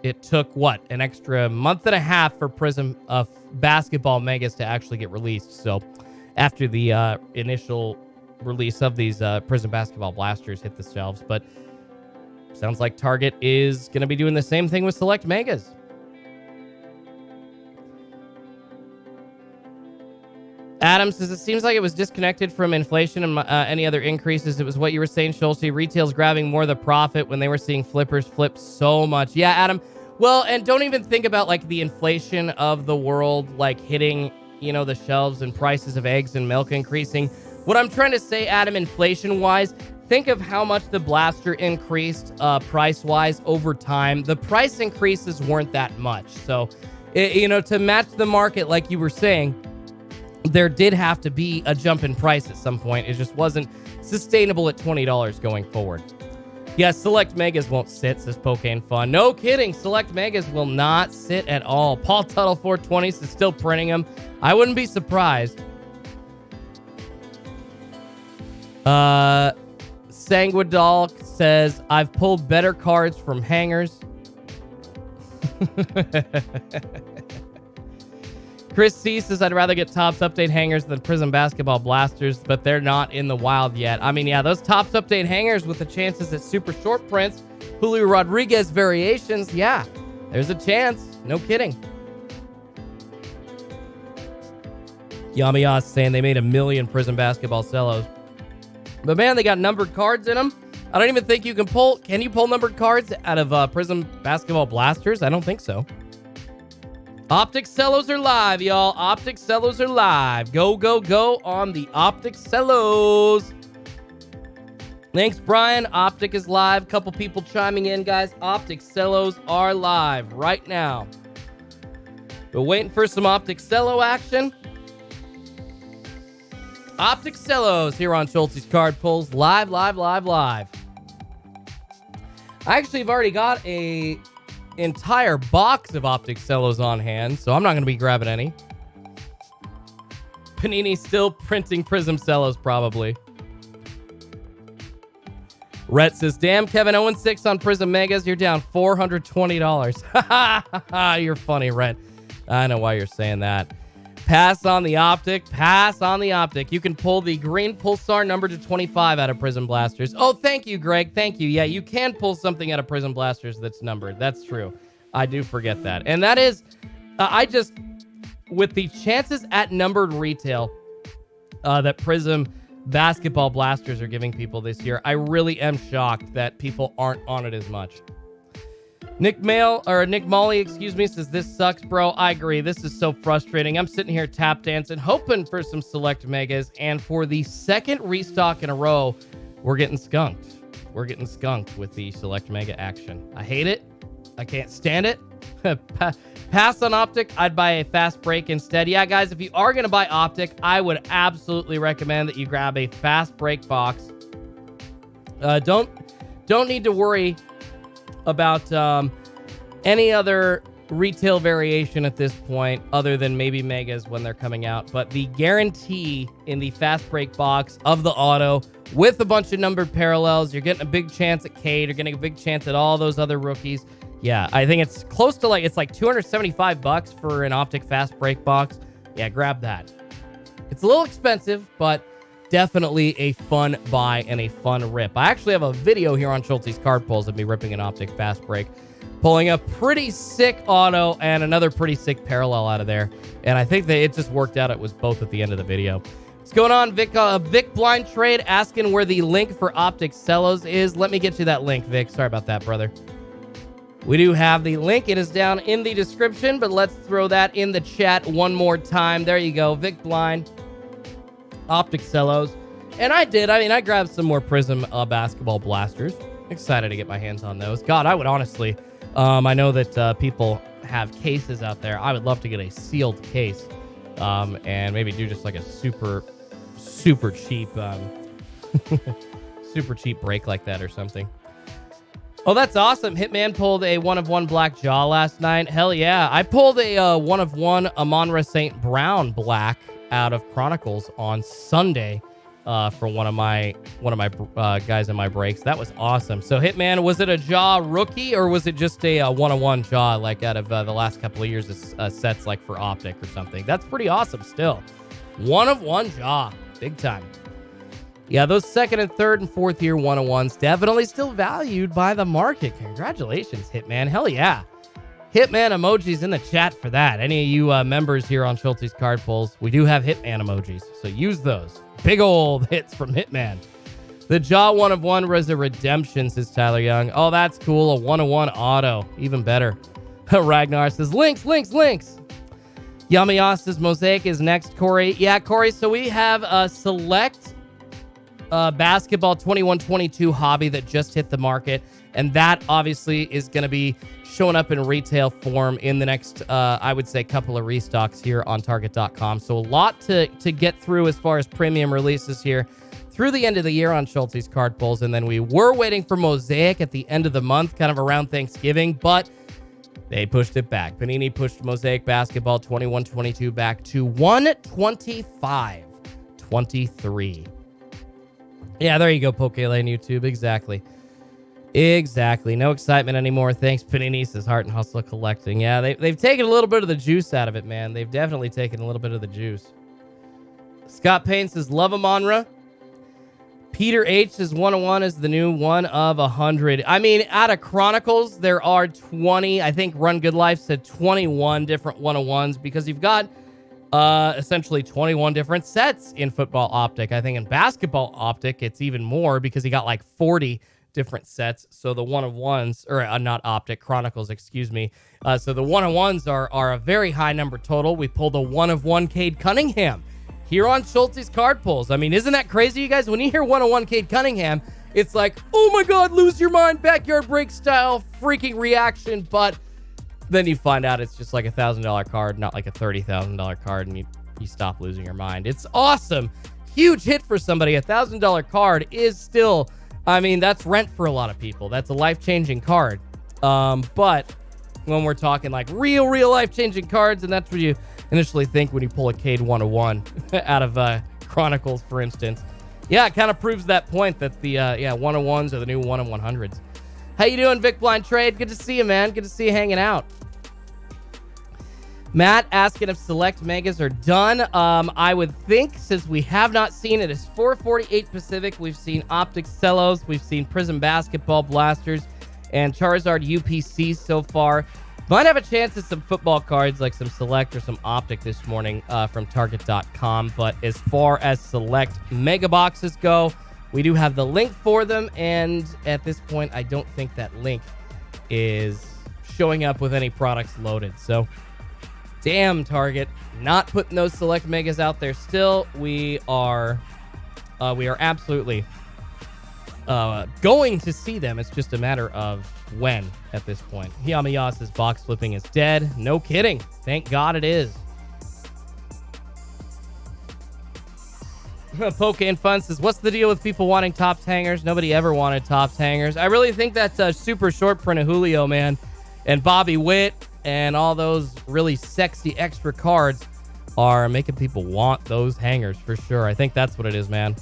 [SPEAKER 5] it took, what, an extra month and a half for Prizm basketball megas to actually get released. So after the initial release of these Prizm basketball blasters hit the shelves. But sounds like Target is going to be doing the same thing with select megas. Adam says, it seems like it was disconnected from inflation and any other increases. It was what you were saying, Schultz. Retail's grabbing more of the profit when they were seeing flippers flip so much. Yeah, Adam. Well, and don't even think about, like, the inflation of the world, like, hitting, you know, the shelves and prices of eggs and milk increasing. What I'm trying to say, Adam, inflation-wise, think of how much the blaster increased price-wise over time. The price increases weren't that much. So, to match the market, like you were saying, there did have to be a jump in price at some point. It just wasn't sustainable at $20 going forward. Yeah, select megas won't sit, says Pokane Fun. No kidding. Select megas will not sit at all. Paul Tuttle 420 is still printing them. I wouldn't be surprised. Sanguidal says, I've pulled better cards from hangers. Chris C says, I'd rather get Topps Update hangers than Prizm basketball blasters, but they're not in the wild yet. I mean, yeah, those Topps Update hangers with the chances at super short prints, Julio Rodriguez variations, yeah, there's a chance. No kidding. Yamiya saying they made 1 million Prizm basketball cellos. But man, they got numbered cards in them. I don't even think you can pull. Can you pull numbered cards out of Prizm basketball blasters? I don't think so. Optic Cellos are live, y'all. Optic Cellos are live. Go, go, go on the Optic Cellos. Thanks, Brian. Optic is live. Couple people chiming in, guys. Optic Cellos are live right now. We're waiting for some Optic Cello action. Optic Cellos here on Schultz's Card Pulls. Live, live, live, live. I actually have already got a entire box of Optic Cellos on hand, so I'm not going to be grabbing any. Panini still printing Prizm Cellos, probably. Rhett says, damn, Kevin, 0-6 on Prizm Megas. You're down $420. You're funny, Rhett. I know why you're saying that. Pass on the Optic. Pass on the Optic. You can pull the green Pulsar number to 25 out of Prizm Blasters. Oh, thank you, Greg. Thank you. Yeah, you can pull something out of Prizm Blasters that's numbered. That's true. I do forget that. And that is, with the chances at numbered retail that Prizm basketball blasters are giving people this year, I really am shocked that people aren't on it as much. Nick Molly, says, this sucks, bro. I agree. This is so frustrating. I'm sitting here tap dancing, hoping for some select megas, and for the second restock in a row, we're getting skunked. We're getting skunked with the select mega action. I hate it. I can't stand it. Pass on Optic. I'd buy a fast break instead. Yeah, guys, if you are going to buy Optic, I would absolutely recommend that you grab a fast break box. Don't need to worry about any other retail variation at this point other than maybe megas when they're coming out. But the guarantee in the fast break box of the auto with a bunch of numbered parallels, you're getting a big chance at Cade. You're getting a big chance at all those other rookies. Yeah, I think it's close to like $275 for an Optic fast break box. Yeah, grab that. It's a little expensive, but definitely a fun buy and a fun rip. I actually have a video here on Schultz's Card Pulls of me ripping an Optic fast break, pulling a pretty sick auto and another pretty sick parallel out of there. And I think that it just worked out. It was both at the end of the video. What's going on, Vic? Vic Blind Trade asking where the link for Optic Cellos is. Let me get you that link, Vic. Sorry about that, brother. We do have the link. It is down in the description, but let's throw that in the chat one more time. There you go. Vic Blind, Optic Cellos. And I grabbed some more Prizm basketball blasters. Excited to get my hands on those. God, I would honestly, I know that people have cases out there. I would love to get a sealed case and maybe do just like a super cheap, super cheap break like that or something. Oh, that's awesome. Hitman pulled a 1-of-1 black jaw last night. Hell yeah. I pulled a 1-of-1 Amon-Ra St. Brown black out of Chronicles on Sunday for one of my guys in my breaks. That was awesome. So Hitman, was it a jaw rookie or was it just a 1-of-1 jaw like out of the last couple of years of sets like for Optic or something? That's pretty awesome still. 1-of-1 jaw. Big time. Yeah, those second and third and fourth year 1-of-1s definitely still valued by the market. Congratulations, Hitman. Hell yeah. Hitman emojis in the chat for that. Any of you members here on Schultzy's Card Pulls, we do have Hitman emojis, so use those. Big old hits from Hitman. The Jaw 1-of-1 was a redemption, says Tyler Young. Oh, that's cool. A 1-of-1 auto. Even better. Ragnar says, links. Yamiyasa's Mosaic is next, Corey. Yeah, Corey, so we have a select basketball 21-22 hobby that just hit the market, and that obviously is going to be showing up in retail form in the next, I would say, couple of restocks here on Target.com. So a lot to get through as far as premium releases here through the end of the year on Schultzy's Card Pulls, and then we were waiting for Mosaic at the end of the month, kind of around Thanksgiving, but they pushed it back. Panini pushed Mosaic Basketball 21-22 back to 125-23. Yeah, there you go, PokéLane YouTube. Exactly. No excitement anymore. Thanks, Panini, says Heart and Hustle Collecting. Yeah, they've taken a little bit of the juice out of it, man. They've definitely taken a little bit of the juice. Scott Payne says, love Amon-Ra. Peter H says 1-of-1 is the new 1-of-100. I mean, out of Chronicles, there are 20. I think Run Good Life said 21 different 1-of-1s because you've got essentially 21 different sets in football Optic. I think in basketball Optic, it's even more because he got like 40 different sets. So the 1-of-1s, or not Optic, Chronicles, excuse me. So the 1-of-1s are a very high number total. We pulled a 1-of-1 Cade Cunningham here on Schultzy's Card Pulls. I mean, isn't that crazy, you guys? When you hear 1-of-1 Cade Cunningham, it's like, oh my God, lose your mind, backyard break style, freaking reaction. But then you find out it's just like a $1,000 card, not like a $30,000 card, and you stop losing your mind. It's awesome. Huge hit for somebody. A $1,000 card is still, I mean, that's rent for a lot of people. That's a life-changing card. But when we're talking like real life-changing cards, and that's what you initially think when you pull a Cade 1-of-1 out of Chronicles, for instance. Yeah, it kind of proves that point that the 1-of-1s are the new 1-of-100s. How you doing, Vic Blind Trade? Good to see you, man. Good to see you hanging out. Matt asking if select megas are done. I would think, since we have not seen it, it's 448 Pacific. We've seen Optic Cellos. We've seen Prizm Basketball Blasters and Charizard UPC so far. Might have a chance at some football cards like some select or some Optic this morning from Target.com. But as far as select mega boxes go, we do have the link for them. And at this point, I don't think that link is showing up with any products loaded. So damn, Target, not putting those select megas out there still. We are absolutely going to see them. It's just a matter of when at this point. Yamayasa's box flipping is dead. No kidding. Thank God it is. Poke and Fun says, what's the deal with people wanting Topps hangers? Nobody ever wanted Topps hangers. I really think that's a super short print of Julio, man. And Bobby Witt and all those really sexy extra cards are making people want those hangers for sure. I think that's what it is, man.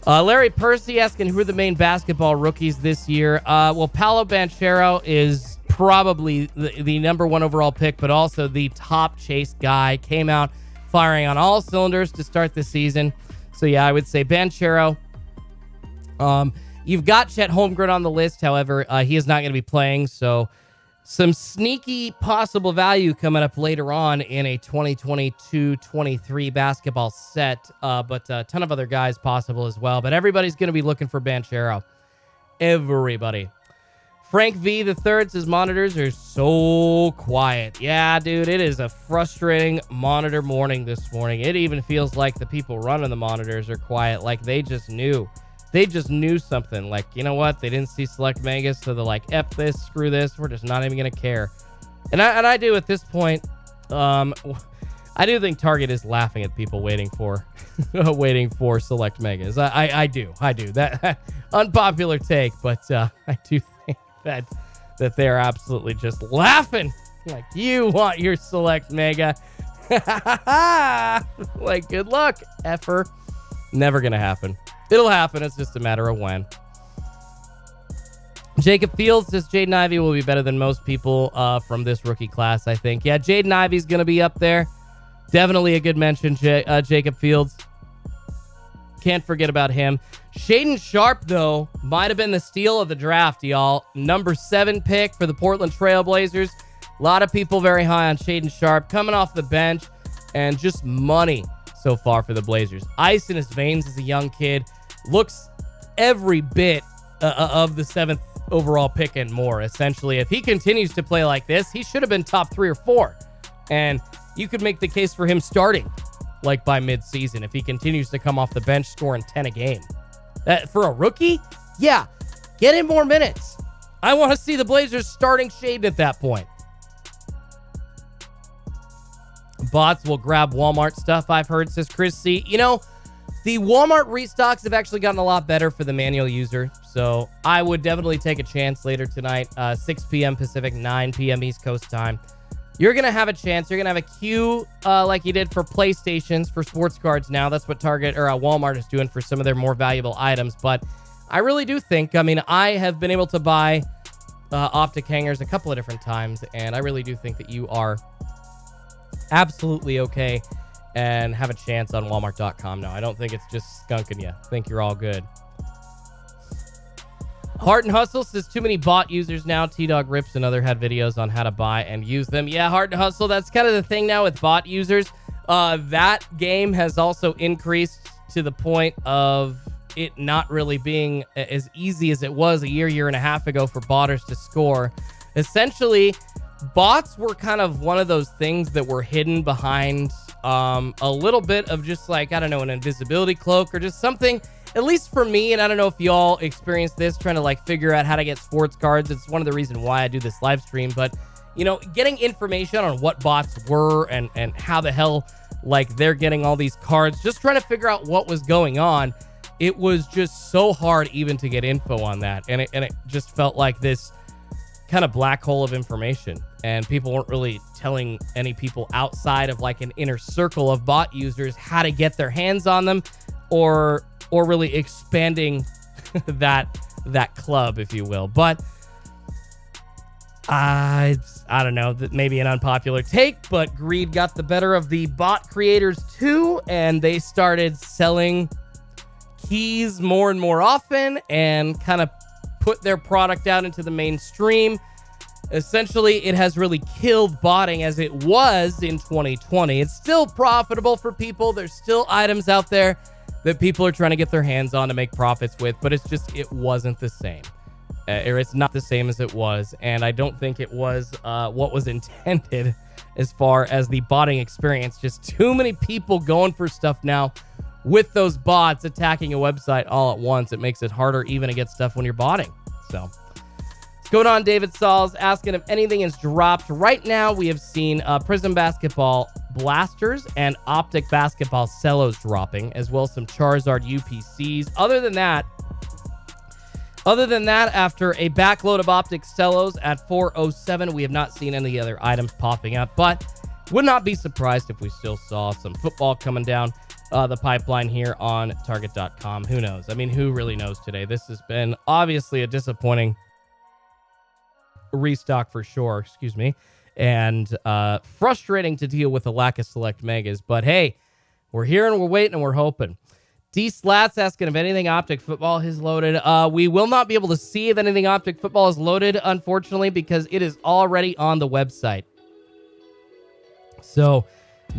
[SPEAKER 5] Larry Percy asking who are the main basketball rookies this year. Well, Paolo Banchero is probably the number one overall pick, but also the top chase guy. Came out firing on all cylinders to start the season. So, yeah, I would say Banchero. You've got Chet Holmgren on the list. However, he is not going to be playing. So, Some sneaky possible value coming up later on in a 2022-23 basketball set, but a ton of other guys possible as well. But everybody's going to be looking for Banchero. Everybody. Frank V. the third says monitors are so quiet. Yeah, dude, it is a frustrating monitor morning this morning. It even feels like the people running the monitors are quiet, like they just knew. They just knew something. Like, you know what? They didn't see Select Megas, so they're like, F this, screw this. We're just not even going to care. And I do at this point, I do think Target is laughing at people waiting for waiting for Select Megas. I do. That unpopular take, but I do think that they're absolutely just laughing. Like, you want your Select Mega. Like, good luck, effer. Never going to happen. It'll happen. It's just a matter of when. Jacob Fields says Jaden Ivey will be better than most people from this rookie class, I think. Yeah, Jaden Ivey's going to be up there. Definitely a good mention, Jacob Fields. Can't forget about him. Shaden Sharp, though, might have been the steal of the draft, y'all. Number 7 pick for the Portland Trailblazers. A lot of people very high on Shaden Sharp. Coming off the bench and just money so far for the Blazers. Ice in his veins as a young kid. Looks every bit of the 7th overall pick and more, essentially. If he continues to play like this, he should have been top 3 or 4. And you could make the case for him starting like by mid-season if he continues to come off the bench scoring 10 a game. That for a rookie? Yeah. Get him more minutes. I want to see the Blazers starting Shaden at that point. Bots will grab Walmart stuff, I've heard, says Chris C. You know, the Walmart restocks have actually gotten a lot better for the manual user, so I would definitely take a chance later tonight, 6 p.m. Pacific, 9 p.m. East Coast time. You're going to have a chance. You're going to have a queue like you did for PlayStations, for sports cards now. That's what Target or Walmart is doing for some of their more valuable items, but I really do think, I have been able to buy optic hangers a couple of different times, and I really do think that you are absolutely okay and have a chance on Walmart.com now. I don't think it's just skunking you. I think you're all good. Heart and Hustle says too many bot users now. T-Dog Rips and other had videos on how to buy and use them. Yeah, Heart and Hustle, that's kind of the thing now with bot users. That game has also increased to the point of it not really being as easy as it was a year and a half ago for botters to score. Essentially, bots were kind of one of those things that were hidden behind a little bit of just like, I don't know, an invisibility cloak or just something, at least for me, and I don't know if y'all experienced this, trying to like figure out how to get sports cards. It's one of the reasons why I do this live stream, but getting information on what bots were and how the hell like they're getting all these cards, just trying to figure out what was going on. It was just so hard even to get info on that. And it just felt like this kind of black hole of information, and people weren't really telling any people outside of like an inner circle of bot users how to get their hands on them or really expanding that club, if you will. But I don't know, that maybe an unpopular take, but greed got the better of the bot creators too, and they started selling keys more and more often and kind of put their product out into the mainstream. Essentially, it has really killed botting as it was in 2020. It's still profitable for people. There's still items out there that people are trying to get their hands on to make profits with, but it wasn't the same. Or it's not the same as it was, and I don't think it was what was intended as far as the botting experience. Just too many people going for stuff now with those bots attacking a website all at once. It makes it harder even to get stuff when you're botting. So, what's going on? David Sauls asking if anything has dropped. Right now, we have seen Prizm Basketball Blasters and Optic Basketball Cellos dropping, as well as some Charizard UPCs. Other than that, after a backload of Optic Cellos at 407, we have not seen any other items popping up, but would not be surprised if we still saw some football coming down the pipeline here on Target.com. Who knows? I mean, who really knows today? This has been obviously a disappointing restock for sure, and frustrating to deal with a lack of Select Megas. But hey, we're here and we're waiting and we're hoping. D Slats asking if anything Optic Football is loaded. We will not be able to see if anything Optic Football is loaded, unfortunately, because it is already on the website. So,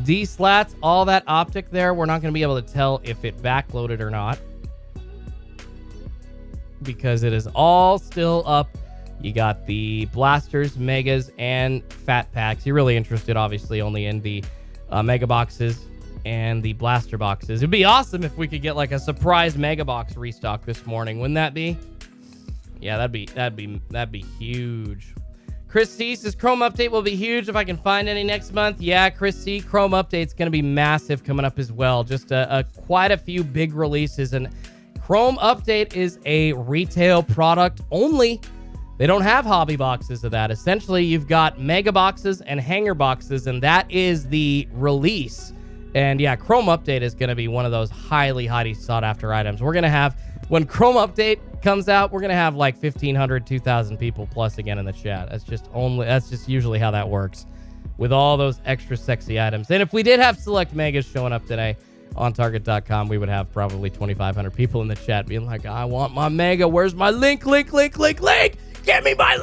[SPEAKER 5] D Slats, all that Optic there, we're not going to be able to tell if it backloaded or not, because it is all still up. You got the blasters, megas, and fat packs. You're really interested, obviously, only in the mega boxes and the blaster boxes. It'd be awesome if we could get like a surprise mega box restock this morning. Wouldn't that be? Yeah, that'd be huge. Chris C says Chrome update will be huge if I can find any next month. Yeah, Chris C, Chrome update's going to be massive coming up as well. Just quite a few big releases, and Chrome update is a retail product only. They don't have hobby boxes of that. Essentially, you've got mega boxes and hanger boxes, and that is the release. And yeah, Chrome Update is going to be one of those highly, highly sought after items. We're going to have, when Chrome Update comes out, we're going to have like 1,500, 2,000 people plus again in the chat. That's just usually how that works with all those extra sexy items. And if we did have select megas showing up today on Target.com, we would have probably 2,500 people in the chat being like, I want my mega. Where's my link? Give me my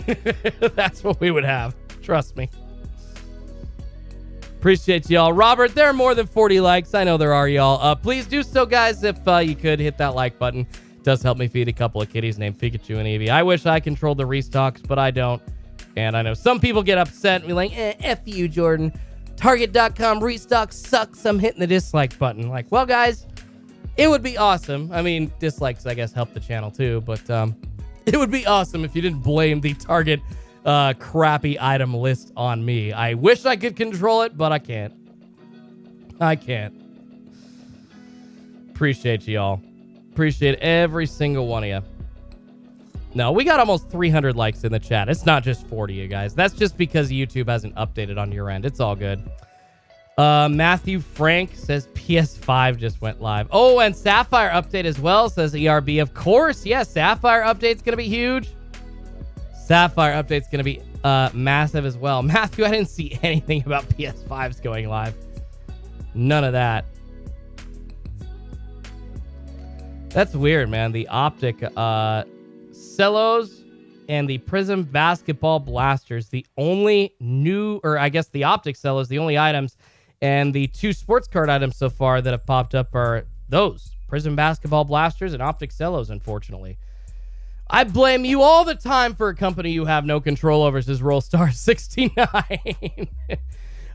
[SPEAKER 5] link! That's what we would have. Trust me. Appreciate y'all. Robert, there are more than 40 likes. I know there are, y'all. Please do so, guys, if you could hit that like button. It does help me feed a couple of kitties named Pikachu and Eevee. I wish I controlled the restocks, but I don't. And I know some people get upset and be like, F you, Jordan. Target.com restock sucks. I'm hitting the dislike button. Like, well, guys, it would be awesome. I mean, dislikes, I guess, help the channel too, but it would be awesome if you didn't blame the Target crappy item list on me. I wish I could control it, but I can't. Appreciate y'all. Appreciate every single one of you. No, we got almost 300 likes in the chat. It's not just 40, you guys. That's just because YouTube hasn't updated on your end. It's all good. Matthew Frank says PS5 just went live. Oh, and Sapphire update as well, says ERB. Of course, yes, Sapphire update's going to be huge. Sapphire update's going to be massive as well. Matthew, I didn't see anything about PS5s going live. None of that. That's weird, man. The Optic Cellos and the Prizm basketball blasters, the only new, or I guess the Optic Cellos, the only items, and the two sports card items so far that have popped up are those Prizm basketball blasters and Optic Cellos, unfortunately. I blame you all the time for a company you have no control over, says Rollstar69.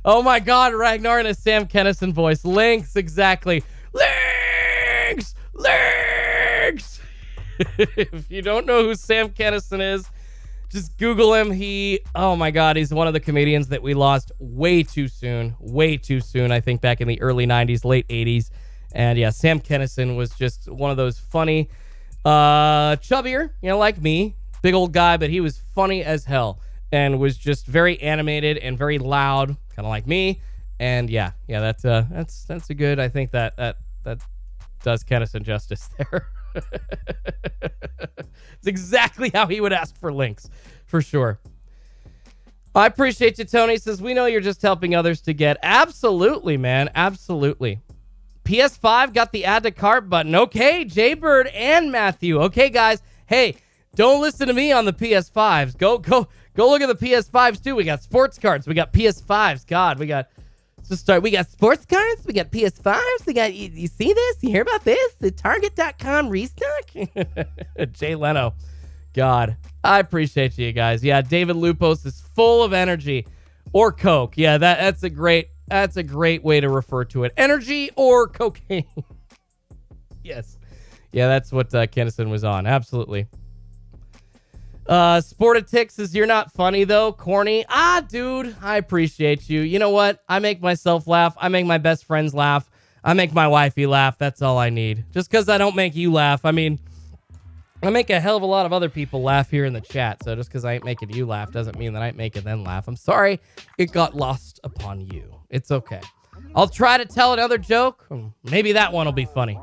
[SPEAKER 5] Oh my God, Ragnar in a Sam Kennison voice. Links, exactly. Links! If you don't know who Sam Kennison is, just Google him. Oh my God, he's one of the comedians that we lost way too soon. I think back in the early 90s, late 80s. And yeah, Sam Kennison was just one of those funny, chubbier, like me, big old guy, but he was funny as hell and was just very animated and very loud, kind of like me. And yeah, that's a good. I think that does Kennison justice there. It's exactly how he would ask for links, for sure. I appreciate you, Tony. Says, we know you're just helping others to get. Absolutely, man. Absolutely. PS5 got the add to cart button. Okay, Jaybird and Matthew. Okay, guys. Hey, don't listen to me on the PS5s. Go look at the PS5s, too. We got sports cards. We got PS5s. God, we got... So start. We got sports cards. We got PS5s. We got, you see this? You hear about this? The Target.com restock? Jay Leno. God, I appreciate you guys. Yeah, David Lupos is full of energy or coke. Yeah, that's a great way to refer to it. Energy or cocaine. Yes. Yeah, that's what Kennison was on. Absolutely. Sportatix says, you're not funny though, corny. Dude, I appreciate you. You know what? I make myself laugh. I make my best friends laugh. I make my wifey laugh. That's all I need. Just because I don't make you laugh. I mean, I make a hell of a lot of other people laugh here in the chat. So just because I ain't making you laugh doesn't mean that I ain't making them laugh. I'm sorry it got lost upon you. It's okay. I'll try to tell another joke. Maybe that one will be funny.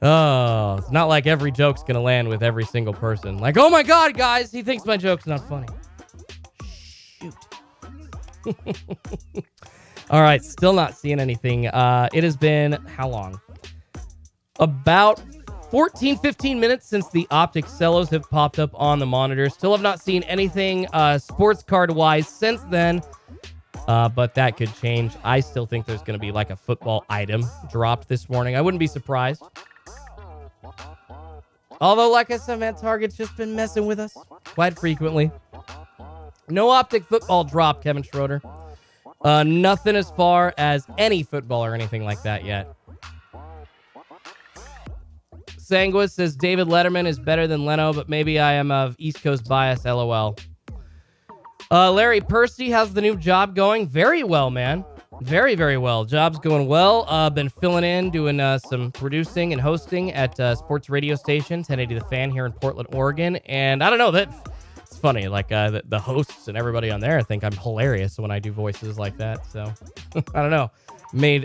[SPEAKER 5] Oh, it's not like every joke's going to land with every single person. Like, oh my God, guys, he thinks my joke's not funny. Shoot. All right, still not seeing anything. It has been how long? About 14, 15 minutes since the optic cellos have popped up on the monitor. Still have not seen anything sports card-wise since then, but that could change. I still think there's going to be like a football item dropped this morning. I wouldn't be surprised. Although, like I said, man, Target's just been messing with us quite frequently. No optic football drop, Kevin Schroeder. Nothing as far as any football or anything like that yet. Sanguis says David Letterman is better than Leno, but maybe I am of East Coast bias, LOL. Larry Percy, how's the new job going? Very well, man. Very, very well. Job's going well. Been filling in, doing some producing and hosting at sports radio station, 1080 The Fan here in Portland, Oregon. And I don't know, it's funny. Like the hosts and everybody on there think I'm hilarious when I do voices like that. So I don't know.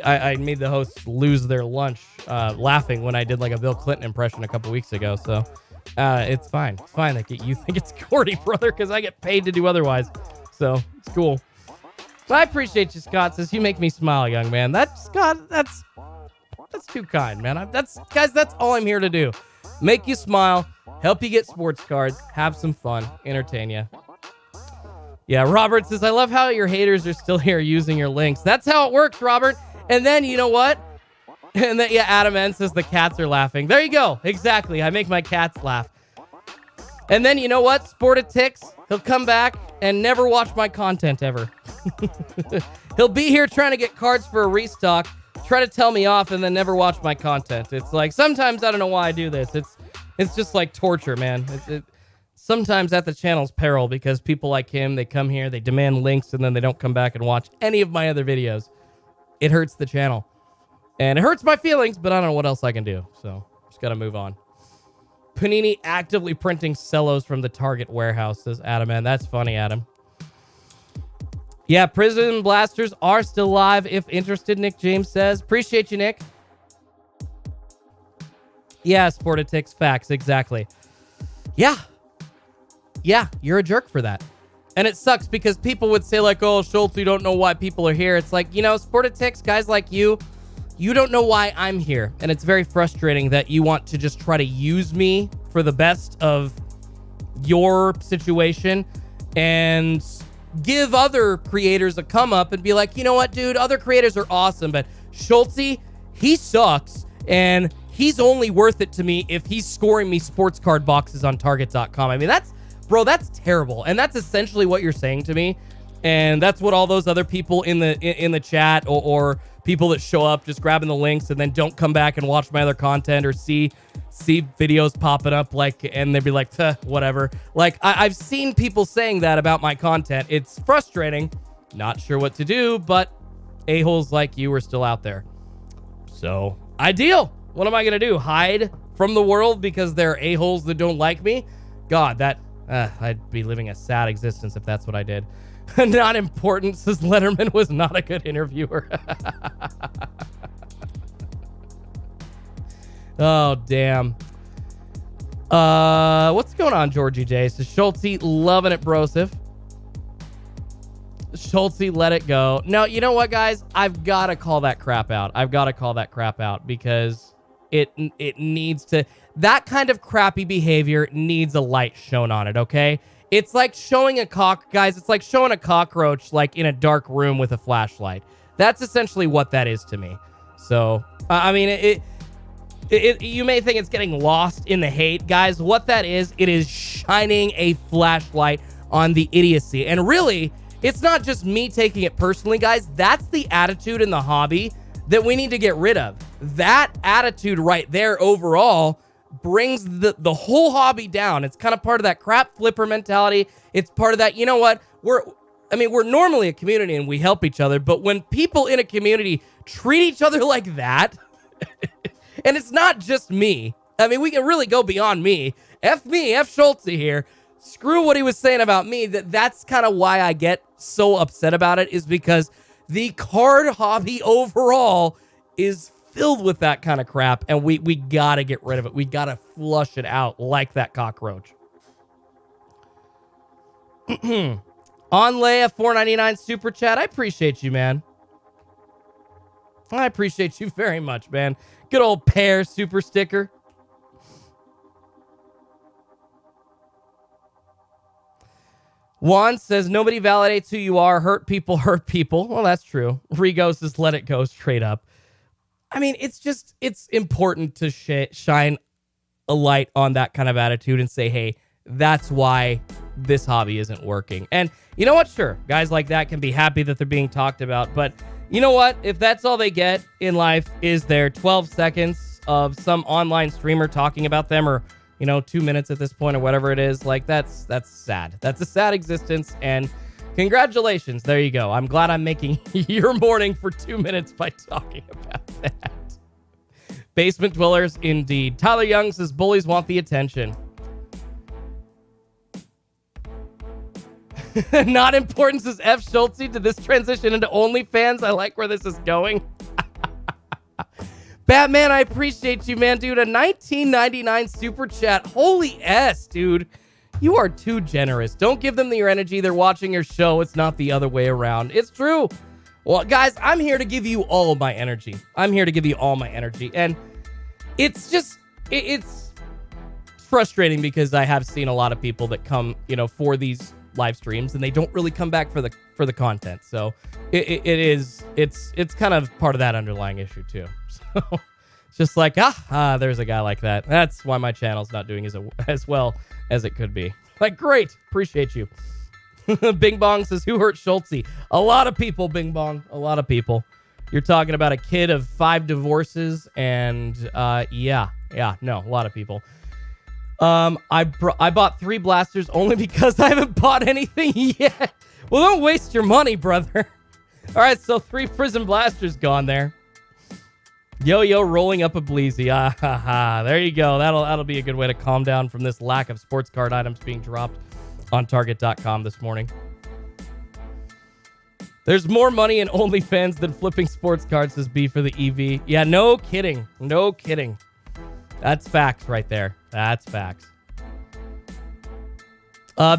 [SPEAKER 5] I made the hosts lose their lunch laughing when I did like a Bill Clinton impression a couple weeks ago. So it's fine. It's fine. Like, you think it's corny, brother, because I get paid to do otherwise. So it's cool. But I appreciate you, Scott. Says you make me smile, young man. Scott, that's too kind, man. That's all I'm here to do. Make you smile, help you get sports cards, have some fun, entertain you. Yeah, Robert says, I love how your haters are still here using your links. That's how it works, Robert. And then, you know what? And then, yeah, Adam N says the cats are laughing. There you go. Exactly. I make my cats laugh. And then, you know what? Sportatix, he'll come back and never watch my content ever. He'll be here trying to get cards for a restock, try to tell me off, and then never watch my content. It's like, sometimes I don't know why I do this. It's just like torture, man. Sometimes at the channel's peril, because people like him, they come here, they demand links, and then they don't come back and watch any of my other videos. It hurts the channel. And it hurts my feelings, but I don't know what else I can do. So, just got to move on. Panini actively printing cellos from the Target warehouse, says Adam. Man, that's funny, Adam. Yeah, Prizm blasters are still live if interested, Nick James says. Appreciate you, Nick. Yeah, Sportatix, facts, exactly. Yeah, you're a jerk for that. And it sucks because people would say like, oh, Schultz, you don't know why people are here. It's like, you know, Sportatix, guys like you don't know why I'm here. And it's very frustrating that you want to just try to use me for the best of your situation and give other creators a come up and be like, you know what, dude, other creators are awesome, but Schultz, he sucks. And he's only worth it to me if he's scoring me sports card boxes on Target.com. I mean, that's terrible. And that's essentially what you're saying to me. And that's what all those other people in the chat or people that show up just grabbing the links and then don't come back and watch my other content or see videos popping up and they'd be like, whatever. Like, I've seen people saying that about my content. It's frustrating. Not sure what to do, but a-holes like you are still out there. So, ideal. What am I going to do? Hide from the world because there are a-holes that don't like me? God, I'd be living a sad existence if that's what I did. Not important, says Letterman was not a good interviewer. Oh, damn. What's going on, Georgie J? Says Schultz, loving it, brosif. Schultz, let it go. No, you know what, guys? I've got to call that crap out. Because it needs to... That kind of crappy behavior needs a light shown on it, okay? It's like showing it's like showing a cockroach like in a dark room with a flashlight. That's essentially what that is to me. So, I mean, you may think it's getting lost in the hate. Guys, what that is, it is shining a flashlight on the idiocy. And really, it's not just me taking it personally, guys. That's the attitude in the hobby that we need to get rid of. That attitude right there overall brings the whole hobby down. It's kind of part of that crap flipper mentality. It's part of that, you know what? We're normally a community and we help each other, but when people in a community treat each other like that, and it's not just me. I mean, we can really go beyond me. F Schultz here. Screw what he was saying about me. That's kind of why I get so upset about it, is because the card hobby overall is filled with that kind of crap, and we gotta get rid of it. We gotta flush it out like that cockroach. On Leia, $4.99 super chat. I appreciate you, man. I appreciate you very much, man. Good old pear super sticker. Juan says, nobody validates who you are. Hurt people hurt people. Well, that's true. Rigo says, let it go straight up. I mean, it's important to shine a light on that kind of attitude and say, hey, that's why this hobby isn't working. And you know what? Sure, guys like that can be happy that they're being talked about. But you know what? If that's all they get in life is their 12 seconds of some online streamer talking about them, or 2 minutes at this point, or whatever it is, like that's sad. That's a sad existence. And congratulations. There you go. I'm glad I'm making your morning for 2 minutes by talking about that. Basement dwellers, indeed. Tyler Young says, bullies want the attention. Not important, says F. Schultze. Did this transition into OnlyFans? I like where this is going. Batman, I appreciate you, man. Dude, a $19.99 super chat. Holy S, dude. You are too generous. Don't give them your energy. They're watching your show. It's not the other way around. It's true. Well, guys, I'm here to give you all my energy. And it's just, it's frustrating because I have seen a lot of people that come, for these live streams, and they don't really come back for the content. So it's kind of part of that underlying issue too. So it's just like, there's a guy like that. That's why my channel's not doing as well as it could be. Like, great. Appreciate you. Bing Bong says, who hurt Schultze? A lot of people, Bing Bong. A lot of people. You're talking about a kid of 5 divorces, and a lot of people. I bought 3 blasters only because I haven't bought anything yet. Well, don't waste your money, brother. All right, so 3 Prizm blasters gone there. Yo-yo rolling up a bleezy. There you go. That'll be a good way to calm down from this lack of sports card items being dropped on Target.com this morning. There's more money in OnlyFans than flipping sports cards, says B for the EV. Yeah, no kidding. No kidding. That's facts right there. That's facts.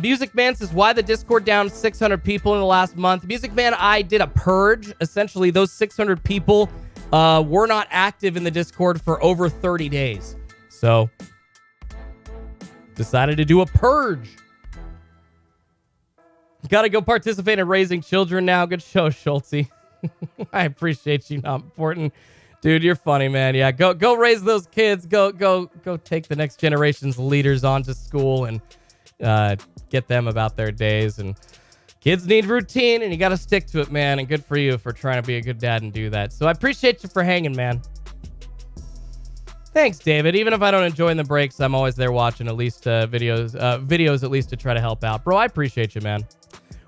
[SPEAKER 5] Music Man says, why the Discord down 600 people in the last month? Music Man, I did a purge. Essentially, those 600 people were not active in the Discord for over 30 days. So, decided to do a purge. Got to go participate in raising children now. Good show, Schultze. I appreciate you. Not important. Dude, you're funny, man. Yeah, go raise those kids. Go take the next generation's leaders onto school and get them about their days. And kids need routine, and you got to stick to it, man. And good for you for trying to be a good dad and do that. So I appreciate you for hanging, man. Thanks, David. Even if I don't enjoy in the breaks, I'm always there watching at least videos at least to try to help out. Bro, I appreciate you, man.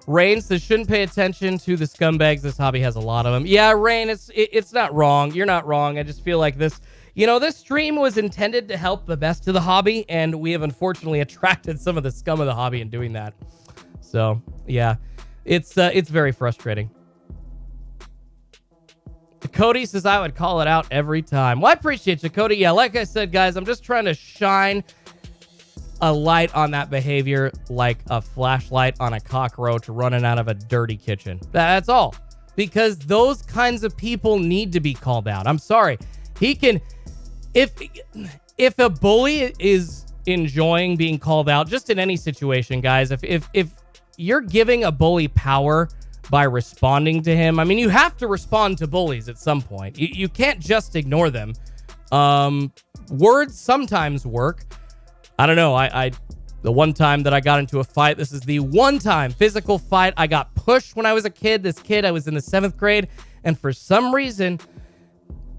[SPEAKER 5] Rain says, shouldn't pay attention to the scumbags. This hobby has a lot of them. Yeah, Rain, it's not wrong. You're not wrong. I just feel like this, this stream was intended to help the best of the hobby, and we have unfortunately attracted some of the scum of the hobby in doing that. So, yeah, it's very frustrating. Cody says, I would call it out every time. Well, I appreciate you, Cody. Yeah, like I said, guys, I'm just trying to shine a light on that behavior like a flashlight on a cockroach running out of a dirty kitchen. That's all. Because those kinds of people need to be called out. I'm sorry. If a bully is enjoying being called out, just in any situation, guys, if you're giving a bully power by responding to him, I mean, you have to respond to bullies at some point. You can't just ignore them. Words sometimes work. I don't know. The one time that I got into a fight, this is the one time physical fight. I got pushed when I was a kid. I was in the 7th grade. And for some reason,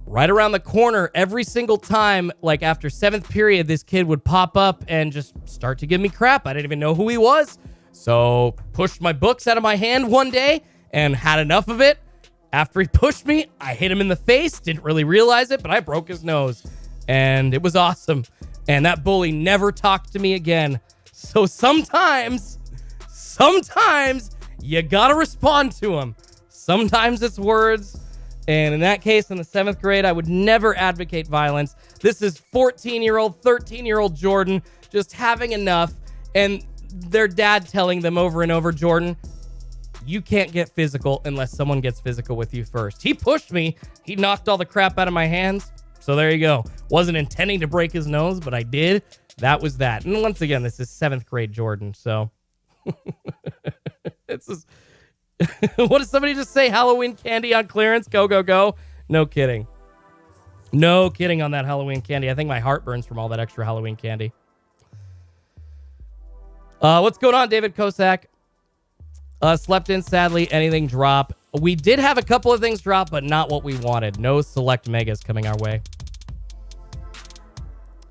[SPEAKER 5] right around the corner, every single time, like after 7th period, this kid would pop up and just start to give me crap. I didn't even know who he was. So pushed my books out of my hand one day and had enough of it. After he pushed me, I hit him in the face. Didn't really realize it, but I broke his nose. And it was awesome. And that bully never talked to me again. So sometimes you gotta respond to him. Sometimes it's words. And in that case, in the 7th grade, I would never advocate violence. This is 14-year-old, 13-year-old Jordan just having enough. And their dad telling them over and over, Jordan, you can't get physical unless someone gets physical with you first. He pushed me. He knocked all the crap out of my hands. So there you go. Wasn't intending to break his nose, but I did. That was that. And once again, this is 7th grade Jordan. So it's just, what did somebody just say? Halloween candy on clearance. Go, go, go. No kidding. No kidding on that Halloween candy. I think my heart burns from all that extra Halloween candy. What's going on, David Kosak? Slept in, sadly. Anything drop? We did have a couple of things drop, but not what we wanted. No select megas coming our way.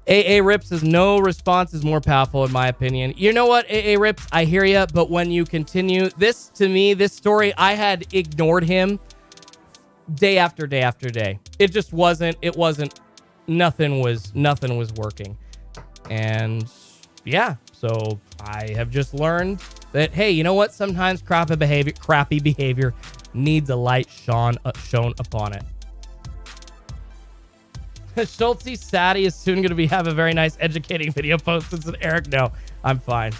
[SPEAKER 5] AA Rips says no response is more powerful, in my opinion. You know what, AA Rips? I hear you, but when you continue... This, to me, this story, I had ignored him day after day after day. It just wasn't... It wasn't... Nothing was working. And, yeah. So, I have just learned that, hey, you know what? Sometimes crappy behavior needs a light shone upon it. Schultzy Sadie is soon going to have a very nice educating video post. It's an Eric. No, I'm fine.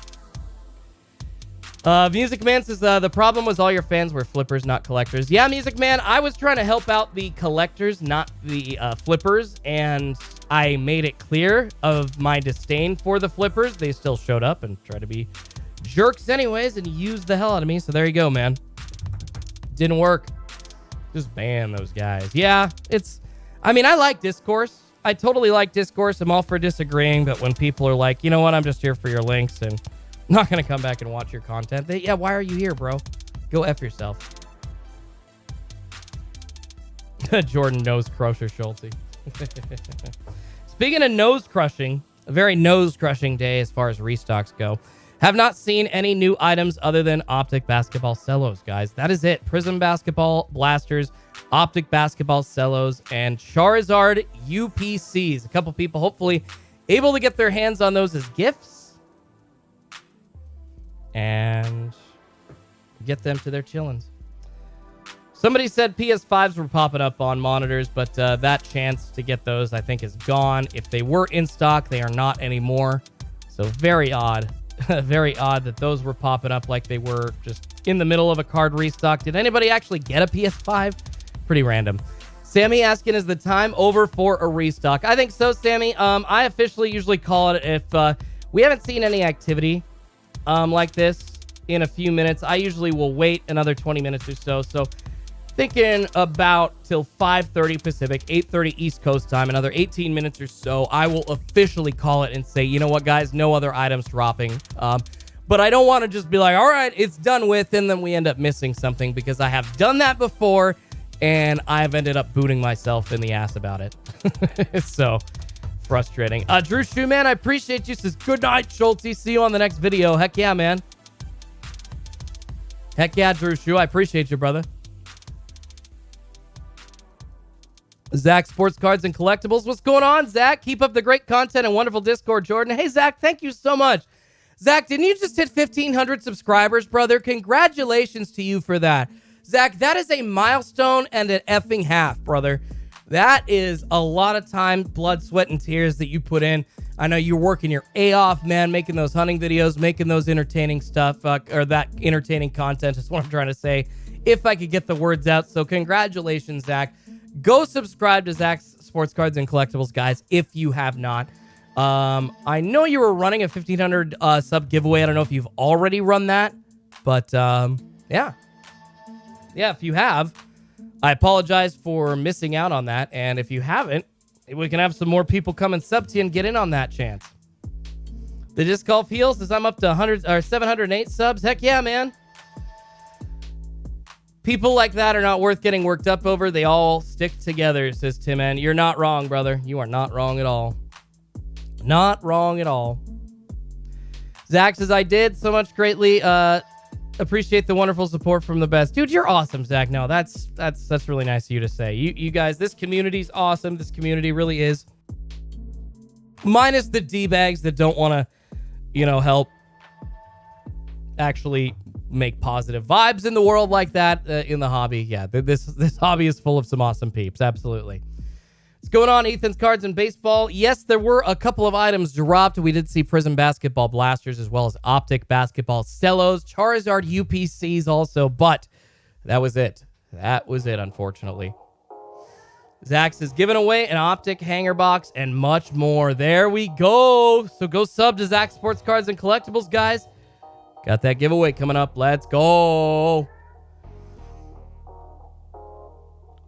[SPEAKER 5] Music Man says the problem was all your fans were flippers, not collectors. Yeah, Music Man, I was trying to help out the collectors, not the flippers, and I made it clear of my disdain for the flippers. They still showed up and tried to be jerks anyways and used the hell out of me. So there you go, man. Didn't work. Just ban those guys. Yeah, I mean, I like discourse. I totally like discourse. I'm all for disagreeing, but when people are like, you know what, I'm just here for your links and I'm not going to come back and watch your content. Yeah, why are you here, bro? Go F yourself. Jordan nose crusher Schulte. Speaking of nose crushing, a very nose crushing day as far as restocks go. Have not seen any new items other than Optic Basketball Cellos, guys. That is it. Prizm Basketball Blasters, Optic Basketball Cellos, and Charizard UPCs. A couple people hopefully able to get their hands on those as gifts and get them to their chillins. Somebody said PS5s were popping up on monitors, but that chance to get those, I think, is gone. If they were in stock, they are not anymore. So very odd. Very odd that those were popping up like they were just in the middle of a card restock. Did anybody actually get a PS5? Pretty random. Sammy asking, is the time over for a restock? I think so, Sammy. I officially usually call it if we haven't seen any activity like this in a few minutes. I usually will wait another 20 minutes or so. So thinking about till 5:30 Pacific, 8:30 East Coast time, another 18 minutes or so, I will officially call it and say, you know what, guys, no other items dropping. But I don't want to just be like, all right, it's done with, and then we end up missing something, because I have done that before, and I've ended up booting myself in the ass about it. It's so frustrating. Drew Shoeman, I appreciate you. Says, good night, Schulte. See you on the next video. Heck yeah, man. Heck yeah, Drew Shoe. I appreciate you, brother. Zach, Sports Cards and Collectibles. What's going on, Zach? Keep up the great content and wonderful Discord, Jordan. Hey, Zach, thank you so much. Zach, didn't you just hit 1,500 subscribers, brother? Congratulations to you for that. Zach, that is a milestone and an effing half, brother. That is a lot of time, blood, sweat, and tears that you put in. I know you're working your A off, man, making those hunting videos, making those entertaining stuff, or that entertaining content is what I'm trying to say, if I could get the words out. So congratulations, Zach. Go subscribe to Zach's Sports Cards and Collectibles, guys, if you have not. I know you were running a 1,500 sub giveaway. I don't know if you've already run that, but yeah. Yeah, if you have, I apologize for missing out on that. And if you haven't, we can have some more people come and sub to you and get in on that chance. The Disc Golf Heal says I'm up to 708 subs. Heck yeah, man. People like that are not worth getting worked up over. They all stick together, says Tim N. You're not wrong, brother. You are not wrong at all. Not wrong at all. Zach says, I did so much greatly appreciate the wonderful support from the best. Dude, you're awesome, Zach. No, that's really nice of you to say. You guys, this community's awesome. This community really is. Minus the D-bags that don't want to, help actually make positive vibes in the world like that in the hobby. Yeah, this hobby is full of some awesome peeps. Absolutely. What's going on, Ethan's Cards and Baseball? Yes, there were a couple of items dropped. We did see Prizm Basketball Blasters as well as Optic Basketball Cellos, Charizard UPCs also, but that was it. That was it, unfortunately. Zax is giving away an Optic hanger box and much more. There we go. So go sub to Zax Sports Cards and Collectibles, guys. Got that giveaway coming up. Let's go.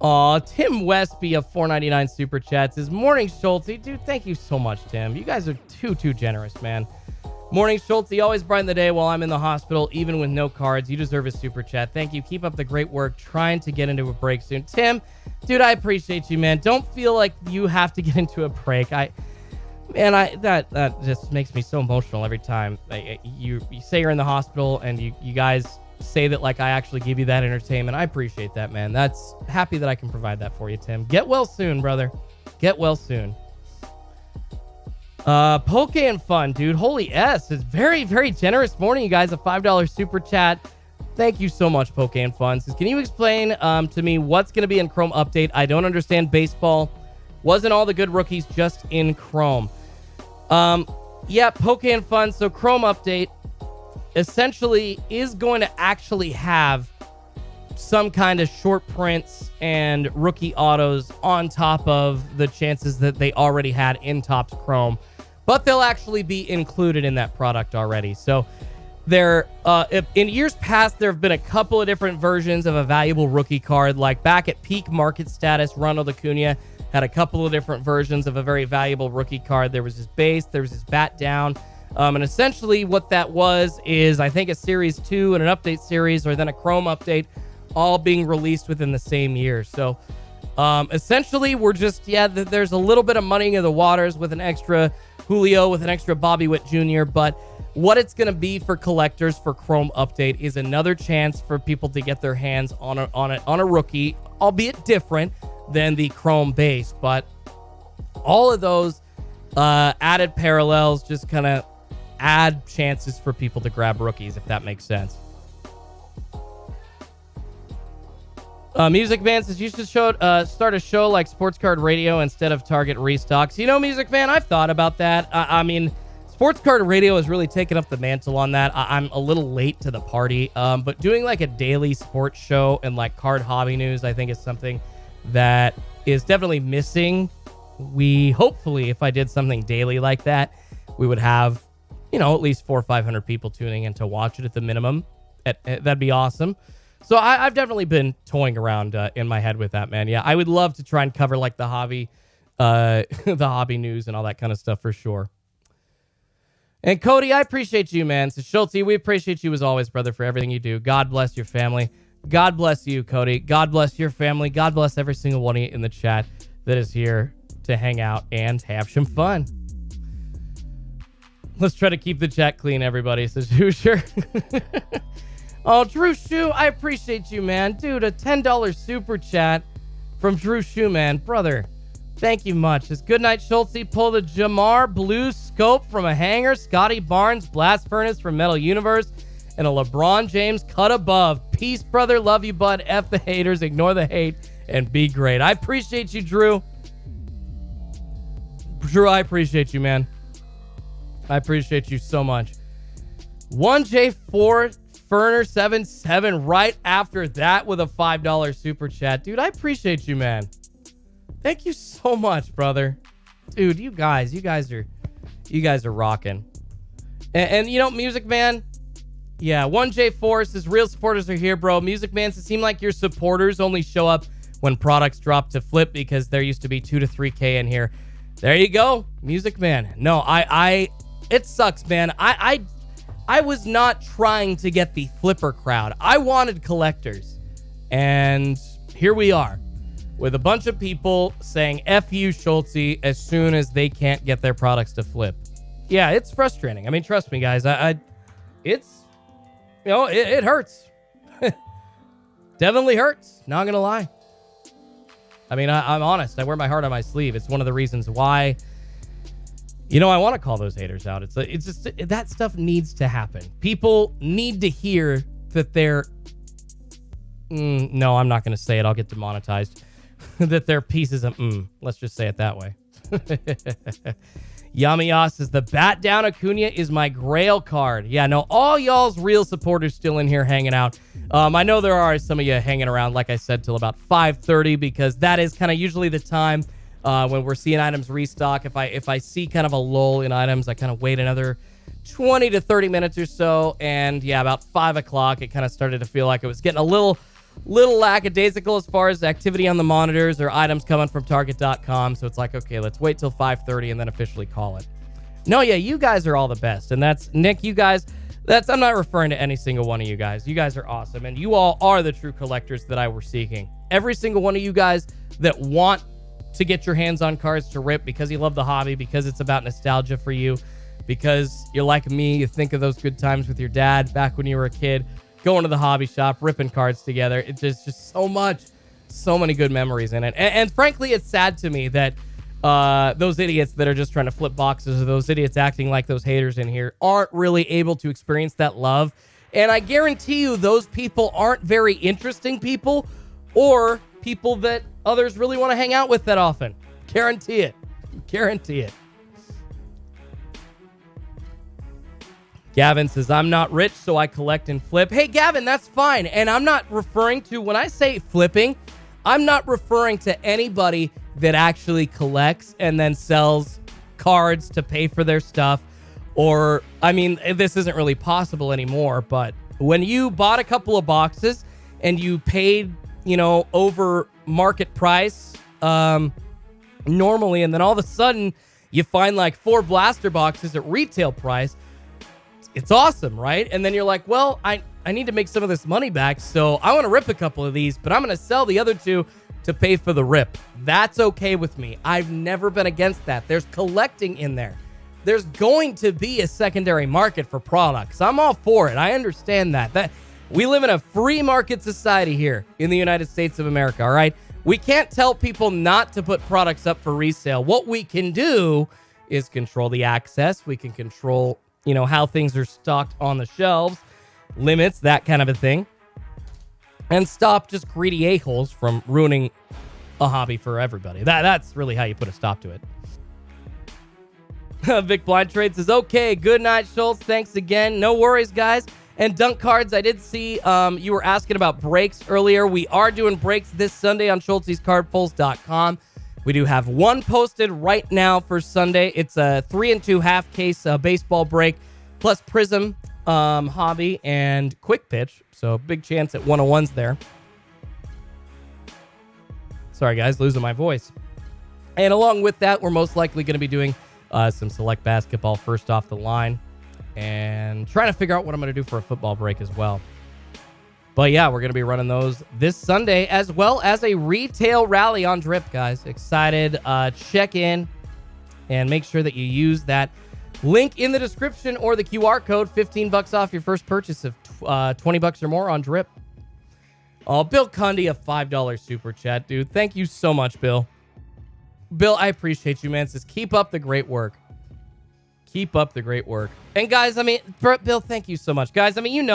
[SPEAKER 5] Aw, Tim Westby of $4.99 Super Chats is Morning Schulte. Dude, thank you so much, Tim. You guys are too generous, man. Morning Schulte, always brighten the day while I'm in the hospital, even with no cards. You deserve a Super Chat. Thank you. Keep up the great work. Trying to get into a break soon. Tim, dude, I appreciate you, man. Don't feel like you have to get into a break. That just makes me so emotional every time. You say you're in the hospital and you guys say that like I actually give you that entertainment. I appreciate that, man. That's happy that I can provide that for you, Tim. Get well soon, brother. Get well soon. POKÉMON Fun, dude. Holy S. It's very generous morning, you guys. A $5 super chat. Thank you so much, POKÉMON Fun. Says, can you explain to me what's going to be in Chrome Update? I don't understand baseball. Wasn't all the good rookies just in Chrome? Yeah, POKÉMON Fun. So Chrome Update essentially is going to actually have some kind of short prints and rookie autos on top of the chances that they already had in Topps Chrome, but they'll actually be included in that product already. So there, in years past, there have been a couple of different versions of a valuable rookie card. Like back at peak market status, Ronald Acuna had a couple of different versions of a very valuable rookie card. There was his base, there was his bat down. And essentially what that was is, I think, a Series 2 and an Update Series, or then a Chrome Update, all being released within the same year. So essentially, we're just, there's a little bit of muddying of the waters with an extra Julio, with an extra Bobby Witt Jr., but what it's going to be for collectors for Chrome Update is another chance for people to get their hands on a rookie, albeit different than the Chrome base. But all of those added parallels just kind of add chances for people to grab rookies, if that makes sense. Music Man says you should start a show like Sports Card Radio instead of Target Restocks. You know, Music Man, I've thought about that. I mean, Sports Card Radio has really taken up the mantle on that. I'm a little late to the party, but doing like a daily sports show and like card hobby news, I think is something that is definitely missing. We hopefully, if I did something daily like that, we would have, you know, at least 400 or 500 people tuning in to watch it at the minimum. That'd be awesome. So I've definitely been toying around in my head with that, man. Yeah, I would love to try and cover like the hobby news and all that kind of stuff for sure. And Cody, I appreciate you, man. So Schulte, we appreciate you as always, brother, for everything you do. God bless your family. God bless you, Cody. God bless your family. God bless every single one of you in the chat that is here to hang out and have some fun. Let's try to keep the chat clean, everybody, says Hoosier. Oh, Drew Shoe, I appreciate you, man. Dude, a $10 super chat from Drew Shoe, man. Brother, thank you much. It's good night, Schulte. Pull the Jamar Blue Scope from a hanger. Scotty Barnes Blast Furnace from Metal Universe. And a LeBron James cut above. Peace, brother. Love you, bud. F the haters. Ignore the hate. And be great. I appreciate you, Drew. Drew, I appreciate you, man. I appreciate you so much. 1J4 Ferner 77 right after that with a $5 super chat. Dude, I appreciate you, man. Thank you so much, brother. Dude, you guys are rocking. And you know, Music Man, yeah, 1J4 says real supporters are here, bro. Music Man says, seem like your supporters only show up when products drop to flip because there used to be 2 to 3K in here. There you go, Music Man. No, it sucks, man. I was not trying to get the flipper crowd. I wanted collectors. And here we are with a bunch of people saying F you, Schulte, as soon as they can't get their products to flip. Yeah, it's frustrating. I mean, trust me, guys. It's, you know, it hurts. Definitely hurts. Not going to lie. I mean, I'm honest. I wear my heart on my sleeve. It's one of the reasons why, you know, I want to call those haters out. It's just that stuff needs to happen. People need to hear that they're... no, I'm not going to say it. I'll get demonetized. that they're pieces of let's just say it that way. Yamiya says the Bat Down Acuna is my grail card. Yeah, no, all y'all's real supporters still in here hanging out. I know there are some of you hanging around, like I said, till about 5:30 because that is kind of usually the time when we're seeing items restock. If I see kind of a lull in items, I kind of wait another 20 to 30 minutes or so. And yeah, about 5 o'clock, it kind of started to feel like it was getting a little lackadaisical as far as activity on the monitors or items coming from Target.com. So it's like, okay, let's wait till 5:30 and then officially call it. No, yeah, you guys are all the best. And that's, Nick, you guys, I'm not referring to any single one of you guys. You guys are awesome. And you all are the true collectors that I was seeking. Every single one of you guys that want to get your hands on cards to rip because you love the hobby, because it's about nostalgia for you, because you're like me, you think of those good times with your dad back when you were a kid, going to the hobby shop, ripping cards together. It's just so many good memories in it. And frankly, it's sad to me that those idiots that are just trying to flip boxes, or those idiots acting like those haters in here, aren't really able to experience that love. And I guarantee you those people aren't very interesting people or people that others really want to hang out with that often. Guarantee it. Guarantee it. Gavin says, I'm not rich, so I collect and flip. Hey, Gavin, that's fine. And I'm not referring to, when I say flipping, I'm not referring to anybody that actually collects and then sells cards to pay for their stuff. Or, I mean, this isn't really possible anymore, but when you bought a couple of boxes and you paid, over market price normally, and then all of a sudden you find like 4 blaster boxes at retail price, it's awesome, right? And then you're like, well, I need to make some of this money back, so I want to rip a couple of these, but I'm going to sell the other 2 to pay for the rip. That's okay with me. I've never been against that. There's collecting in there. There's going to be a secondary market for products. I'm all for it. I understand that. We live in a free market society here in the United States of America, all right? We can't tell people not to put products up for resale. What we can do is control the access. We can control how things are stocked on the shelves, limits, that kind of a thing, and stop just greedy a-holes from ruining a hobby for everybody. That's really how you put a stop to it. Vic Blind Trade says, okay, good night, Schultz. Thanks again. No worries, guys. And Dunk Cards, I did see you were asking about breaks earlier. We are doing breaks this Sunday on SCHULTZY'S.com. We do have one posted right now for Sunday. It's a 3 2/2 case baseball break, plus Prizm, hobby, and quick pitch. So big chance at 101s there. Sorry, guys, losing my voice. And along with that, we're most likely going to be doing some select basketball first off the line, and trying to figure out what I'm going to do for a football break as well. But yeah, we're going to be running those this Sunday, as well as a retail rally on Drip, guys. Excited. Check in and make sure that you use that link in the description or the QR code. $15 off your first purchase of $20 or more on Drip. Oh, Bill Cundy, a $5 super chat, dude. Thank you so much, Bill. Bill, I appreciate you, man. Says, keep up the great work. Keep up the great work. And guys, I mean, Bill, thank you so much. Guys, I mean,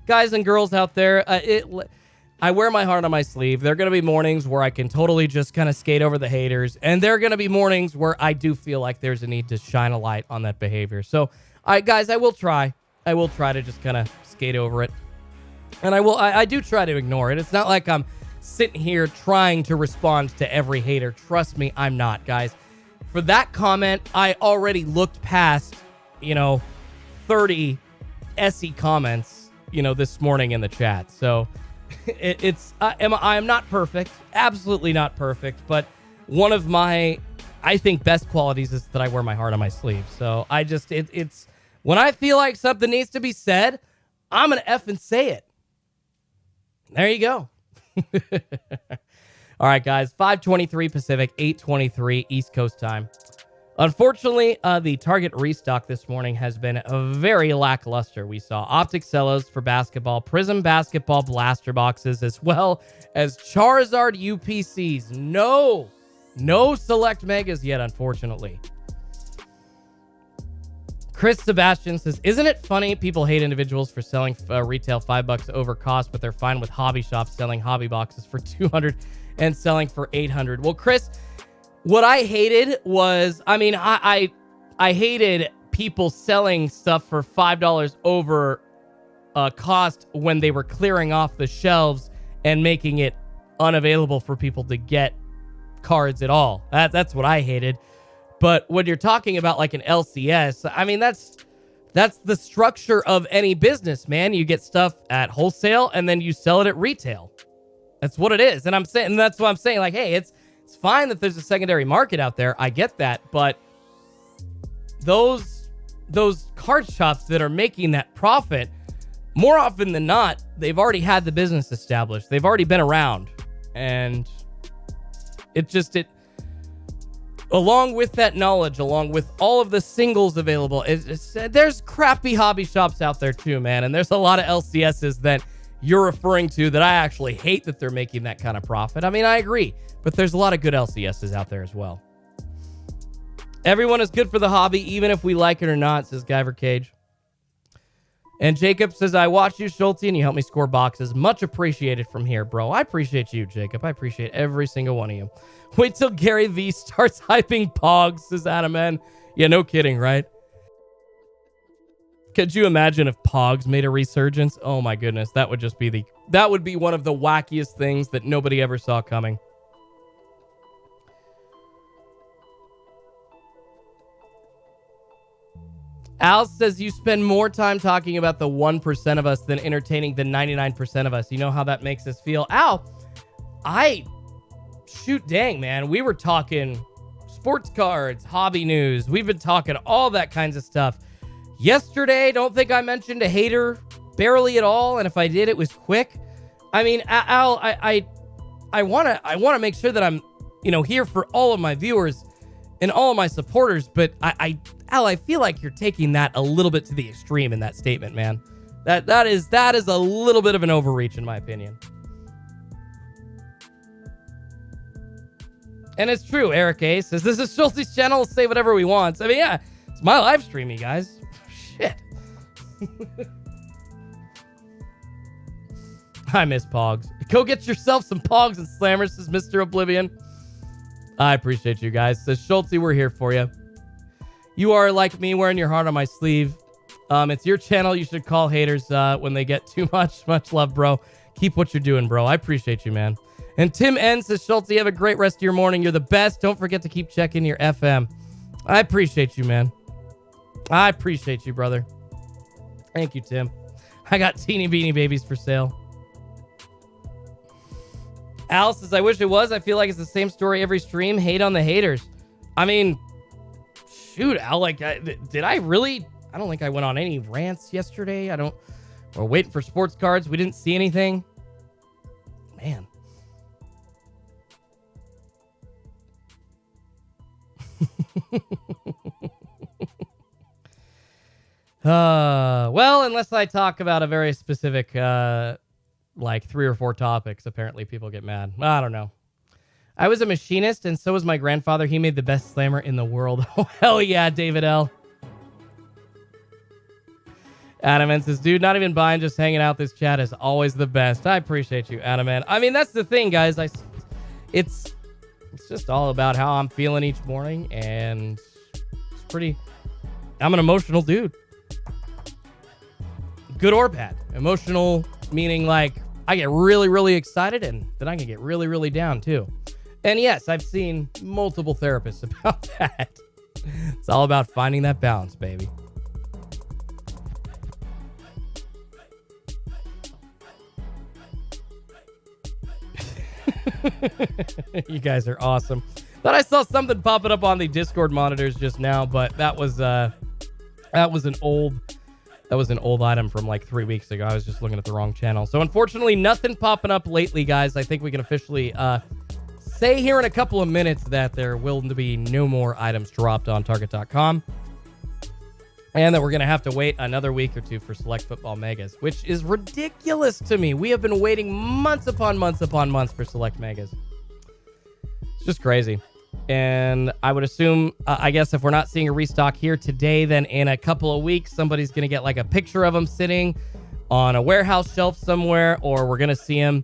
[SPEAKER 5] guys and girls out there, I wear my heart on my sleeve. There are going to be mornings where I can totally just kind of skate over the haters. And there are going to be mornings where I do feel like there's a need to shine a light on that behavior. So, guys, I will try. I will try to just kind of skate over it. And I do try to ignore it. It's not like I'm sitting here trying to respond to every hater. Trust me, I'm not, guys. For that comment, I already looked past, 30 SE comments, this morning in the chat. So I am not perfect, absolutely not perfect, but one of my, I think, best qualities is that I wear my heart on my sleeve. So it's when I feel like something needs to be said, I'm going to effing say it. There you go. All right, guys, 5:23 Pacific, 8:23 East Coast time. Unfortunately, the Target restock this morning has been very lackluster. We saw Optic Cellos for basketball, Prizm basketball blaster boxes, as well as Charizard UPCs. No select megas yet, unfortunately. Chris Sebastian says, isn't it funny people hate individuals for selling retail $5 over cost, but they're fine with hobby shops selling hobby boxes for $200 and selling for $800. Well, Chris, what I hated was, I mean, I hated people selling stuff for $5 over cost when they were clearing off the shelves and making it unavailable for people to get cards at all. That's what I hated. But when you're talking about like an LCS, I mean, that's the structure of any business, man. You get stuff at wholesale and then you sell it at retail. That's what it is. And that's what I'm saying. Like, hey, it's fine that there's a secondary market out there. I get that. But those card shops that are making that profit, more often than not, they've already had the business established. They've already been around. And it along with that knowledge, along with all of the singles available, there's crappy hobby shops out there too, man. And there's a lot of LCSs that you're referring to that I actually hate that they're making that kind of profit. I mean, I agree, but there's a lot of good LCSs out there as well. Everyone is good for the hobby, even if we like it or not, says Guyver Cage. And Jacob says, I watch you, Schulte, and you help me score boxes. Much appreciated from here, bro. I appreciate you, Jacob. I appreciate every single one of you. Wait till Gary V starts hyping Pogs, says Adam N. Yeah, no kidding, right? Could you imagine if Pogs made a resurgence? Oh my goodness, that would be one of the wackiest things that nobody ever saw coming. Al says you spend more time talking about the 1% of us than entertaining the 99% of us. You know how that makes us feel? Al, dang, man. We were talking sports cards, hobby news. We've been talking all that kinds of stuff. Yesterday, don't think I mentioned a hater barely at all. And if I did, it was quick. I mean, Al, I want to make sure that I'm, here for all of my viewers and all of my supporters. But Al, I feel like you're taking that a little bit to the extreme in that statement, man. That is a little bit of an overreach, in my opinion. And it's true. Eric A says, this is Schultzy's channel. We'll say whatever we want. I mean, yeah, it's my live stream, you guys. Shit. I miss Pogs. Go get yourself some Pogs and Slammers, says Mr. Oblivion. I appreciate you guys. Says Schulte, we're here for you. You are like me, wearing your heart on my sleeve. It's your channel. You should call haters when they get too much. Much love, bro. Keep what you're doing, bro. I appreciate you, man. And Tim N says, Schulte, have a great rest of your morning. You're the best. Don't forget to keep checking your FM. I appreciate you, man. I appreciate you, brother. Thank you, Tim. I got teeny beanie babies for sale. Al says, I wish it was. I feel like it's the same story every stream. Hate on the haters. I mean, shoot, Al, did I really? I don't think I went on any rants yesterday. We're waiting for sports cards. We didn't see anything. Man. Well, unless I talk about a very specific, 3 or 4 topics, apparently people get mad. I don't know. I was a machinist, and so was my grandfather. He made the best slammer in the world. Oh, hell yeah, David L. Adam N says, dude, not even buying, just hanging out. This chat is always the best. I appreciate you, Adam N. I mean, that's the thing, guys. It's just all about how I'm feeling each morning, and I'm an emotional dude. Good or bad. Emotional meaning like I get really, really excited, and then I can get really, really down too. And yes, I've seen multiple therapists about that. It's all about finding that balance, baby. You guys are awesome. Thought I saw something popping up on the Discord monitors just now, but that was an old item from like 3 weeks ago. I was just looking at the wrong channel. So unfortunately, nothing popping up lately, guys. I think we can officially say here in a couple of minutes that there will be no more items dropped on Target.com. And that we're going to have to wait another week or two for Select Football Megas, which is ridiculous to me. We have been waiting months upon months upon months for Select Megas. It's just crazy. And I would assume, I guess if we're not seeing a restock here today, then in a couple of weeks, somebody's going to get like a picture of them sitting on a warehouse shelf somewhere, or we're going to see them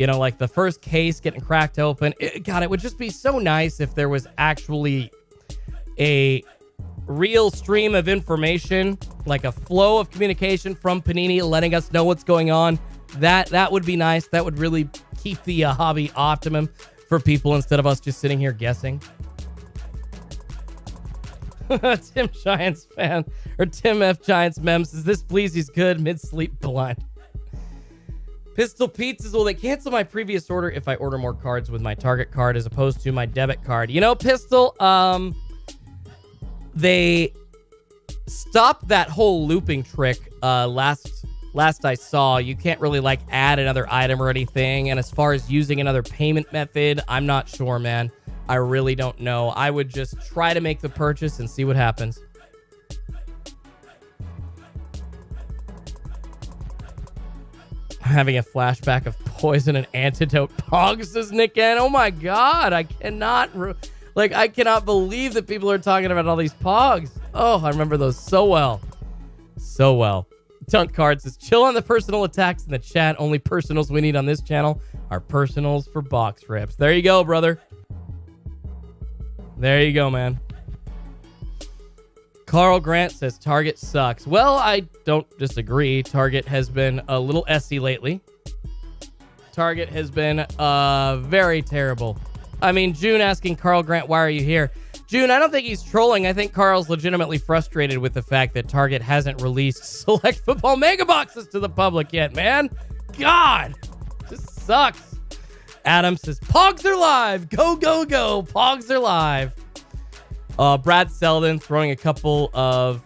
[SPEAKER 5] You know, like the first case getting cracked open. God, it would just be so nice if there was actually a real stream of information, like a flow of communication from Panini letting us know what's going on. That would be nice. That would really keep the hobby optimum for people instead of us just sitting here guessing. Tim Giants fan, or Tim F. Giants mem says, this please, he's good, mid-sleep blind. Pistol Pete says, will they cancel my previous order if I order more cards with my Target card as opposed to my debit card? You know, Pistol, they stopped that whole looping trick last I saw. You can't really like add another item or anything. And as far as using another payment method, I'm not sure, man. I really don't know. I would just try to make the purchase and see what happens. Having a flashback of Poison and Antidote Pog, says Nick N. Oh my God, I cannot believe that people are talking about all these Pogs. Oh, I remember those so well. So well. Dunk Card says, chill on the personal attacks in the chat. Only personals we need on this channel are personals for box rips. There you go, brother. There you go, man. Carl Grant says, Target sucks. Well, I don't disagree. Target has been a little essy lately. Target has been very terrible. I mean, June asking Carl Grant, why are you here? June, I don't think he's trolling. I think Carl's legitimately frustrated with the fact that Target hasn't released select football mega boxes to the public yet, man. God, this sucks. Adam says, Pogs are live. Go, go, go. Pogs are live. Brad Selden throwing a couple of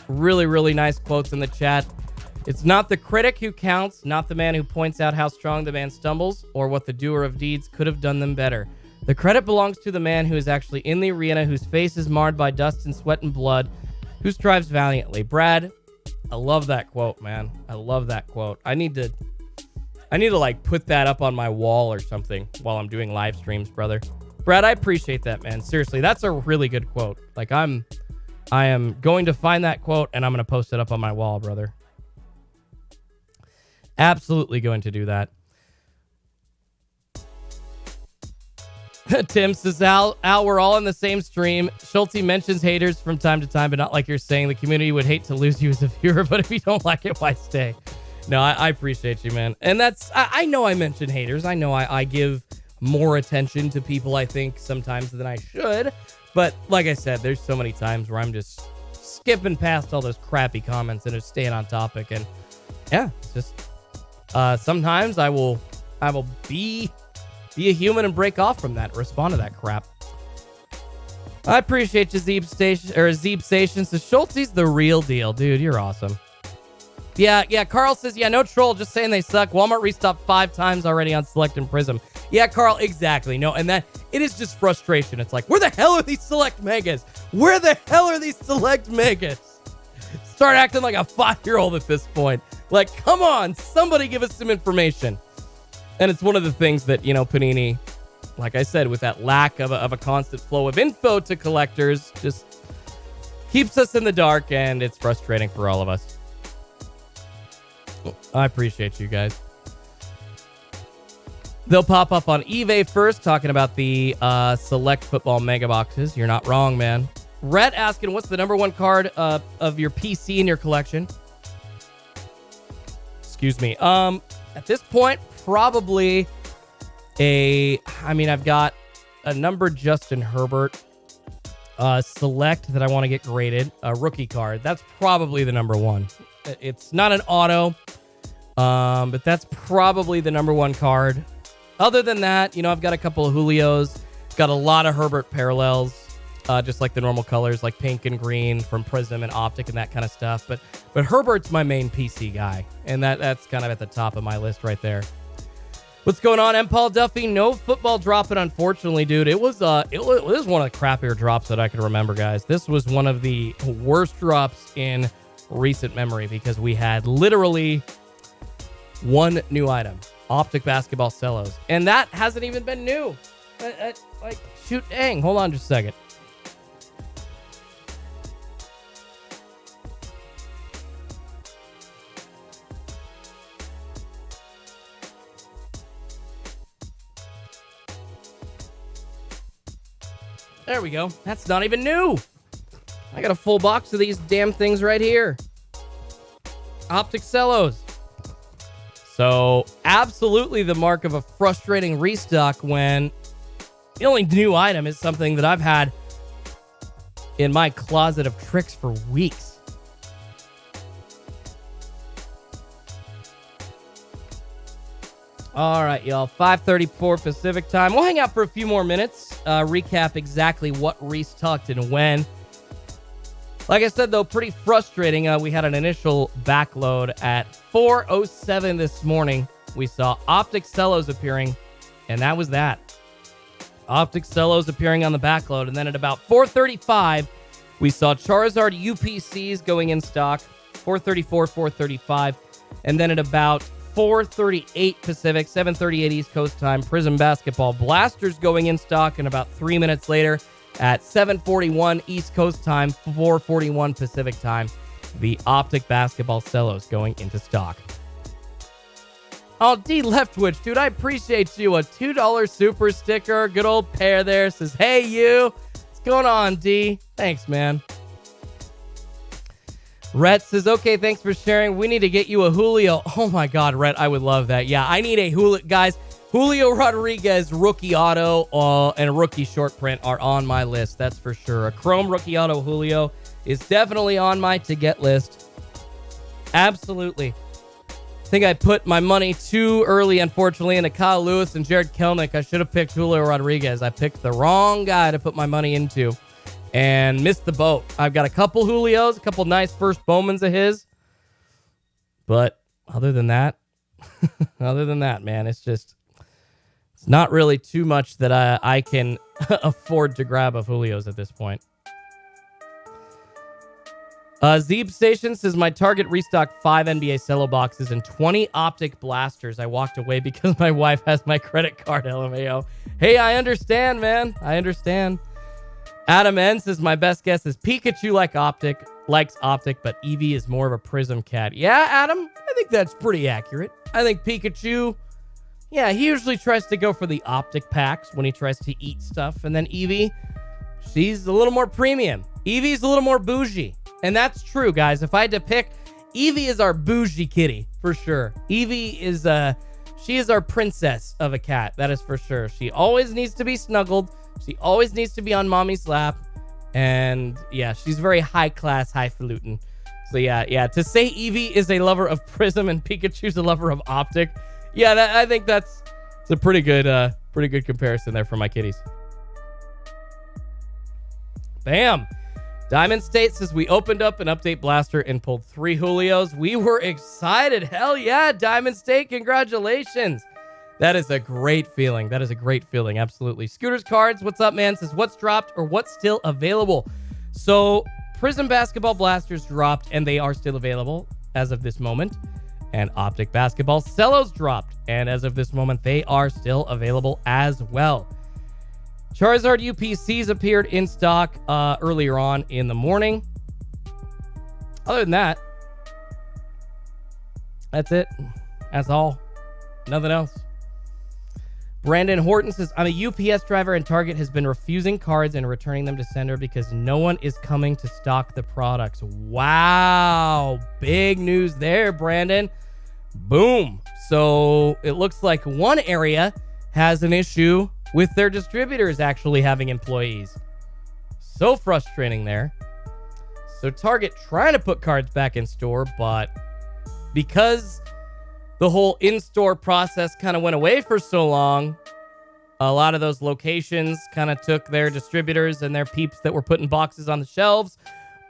[SPEAKER 5] really, really nice quotes in the chat. It's not the critic who counts, not the man who points out how strong the man stumbles or what the doer of deeds could have done them better. The credit belongs to the man who is actually in the arena, whose face is marred by dust and sweat and blood, who strives valiantly. Brad, I love that quote, man. I love that quote. I need to like put that up on my wall or something while I'm doing live streams, brother. Brad, I appreciate that, man. Seriously, that's a really good quote. Like I am going to find that quote and I'm going to post it up on my wall, brother. Absolutely going to do that. Tim says, Al, we're all in the same stream. Schulte mentions haters from time to time, but not like you're saying. The community would hate to lose you as a viewer, but if you don't like it, why stay? No, I appreciate you, man. And that's, I know I mention haters. I know I give more attention to people, I think, sometimes than I should. But like I said, there's so many times where I'm just skipping past all those crappy comments and just staying on topic. And yeah, just sometimes I will be a human and break off from that, respond to that crap. I appreciate you, Zeeb Station. Says, Schultzy's the real deal. Dude, you're awesome. Yeah, Carl says, yeah, no troll, just saying they suck. Walmart restocked 5 times already on Select and Prizm. Yeah, Carl, exactly. No, and that, it is just frustration. It's like, where the hell are these Select Megas? Where the hell are these Select Megas? Start acting like a 5-year-old at this point. Like, come on, somebody give us some information. And it's one of the things that, you know, Panini, like I said, with that lack of a constant flow of info to collectors, just keeps us in the dark, and it's frustrating for all of us. I appreciate you guys. They'll pop up on eBay first, talking about the select football mega boxes. You're not wrong, man. Rhett asking, what's the number 1 card of your PC in your collection? Excuse me. At this point, probably I've got a numbered Justin Herbert select that I want to get graded, a rookie card. That's probably the number 1. It's not an auto, but that's probably the number 1 card. Other than that, you know, I've got a couple of Julios, got a lot of Herbert parallels, just like the normal colors, like pink and green from Prizm and Optic and that kind of stuff. But Herbert's my main PC guy, and that's kind of at the top of my list right there. What's going on, M. Paul Duffy? No football dropping, unfortunately, dude. It was one of the crappier drops that I can remember, guys. This was one of the worst drops in recent memory because we had literally 1 new item, Optic Basketball Cellos, and that hasn't even been new. Like, shoot, dang. Hold on just a second. There we go. That's not even new. I got a full box of these damn things right here. Optic Cellos. So, absolutely the mark of a frustrating restock when the only new item is something that I've had in my closet of tricks for weeks. All right, y'all. 5:34 Pacific time. We'll hang out for a few more minutes. Recap exactly what restocked and when. Like I said, though, pretty frustrating. We had an initial backload at 4:07 this morning. We saw Optic Cellos appearing, and that was that. Optic Cellos appearing on the backload, and then at about 4:35, we saw Charizard UPCs going in stock. 4:34, 4:35, and then at about 4:38 Pacific, 7:38 East Coast time, Prizm Basketball Blasters going in stock, and about 3 minutes later at 7:41 East Coast time, 4:41 Pacific time, the Optic Basketball Cellos going into stock. Oh, D Left Twitch, dude, I appreciate you. A $2 super sticker. Good old pair there. Says, hey, you. What's going on, D? Thanks, man. Rhett says, okay, thanks for sharing. We need to get you a Julio. Oh, my God, Rhett, I would love that. Yeah, I need a Julio. Guys, Julio Rodriguez rookie auto and a rookie short print are on my list. That's for sure. A Chrome rookie auto Julio is definitely on my to-get list. Absolutely. I think I put my money too early, unfortunately, into Kyle Lewis and Jared Kelnick. I should have picked Julio Rodriguez. I picked the wrong guy to put my money into and missed the boat. I've got a couple Julios, a couple nice first Bowmans of his. But other than that, man, it's not really too much that I can afford to grab of Julio's at this point. Zeeb Station says, my Target restocked 5 NBA Cello boxes and 20 Optic Blasters. I walked away because my wife has my credit card, LMAO. Hey, I understand, man. I understand. Adam N says, my best guess is Pikachu likes Optic, but Eevee is more of a Prizm cat. Yeah, Adam, I think that's pretty accurate. I think Pikachu, yeah, he usually tries to go for the Optic packs when he tries to eat stuff. And then Eevee, she's a little more premium. Eevee's a little more bougie. And that's true, guys. If I had to pick, Eevee is our bougie kitty, for sure. Eevee is, she is our princess of a cat. That is for sure. She always needs to be snuggled. She always needs to be on mommy's lap. And yeah, she's very high class, highfalutin. So yeah. To say Eevee is a lover of Prizm and Pikachu's a lover of Optic, yeah, I think it's a pretty good comparison there for my kitties. Bam. Diamond State says, we opened up an update blaster and pulled 3 Julios. We were excited. Hell yeah, Diamond State. Congratulations. That is a great feeling. Absolutely. Scooters Cards, what's up, man? Says, what's dropped or what's still available? So, Prizm Basketball Blasters dropped, and they are still available as of this moment. And Optic Basketball Cellos dropped, and as of this moment, they are still available as well. Charizard UPCs appeared in stock earlier on in the morning. Other than that, that's it. That's all. Nothing else. Brandon Horton says, I'm a UPS driver and Target has been refusing cards and returning them to sender because no one is coming to stock the products. Wow. Big news there, Brandon. Boom. So it looks like one area has an issue with their distributors actually having employees. So frustrating there. So Target trying to put cards back in store, but because the whole in-store process kind of went away for so long, a lot of those locations kind of took their distributors and their peeps that were putting boxes on the shelves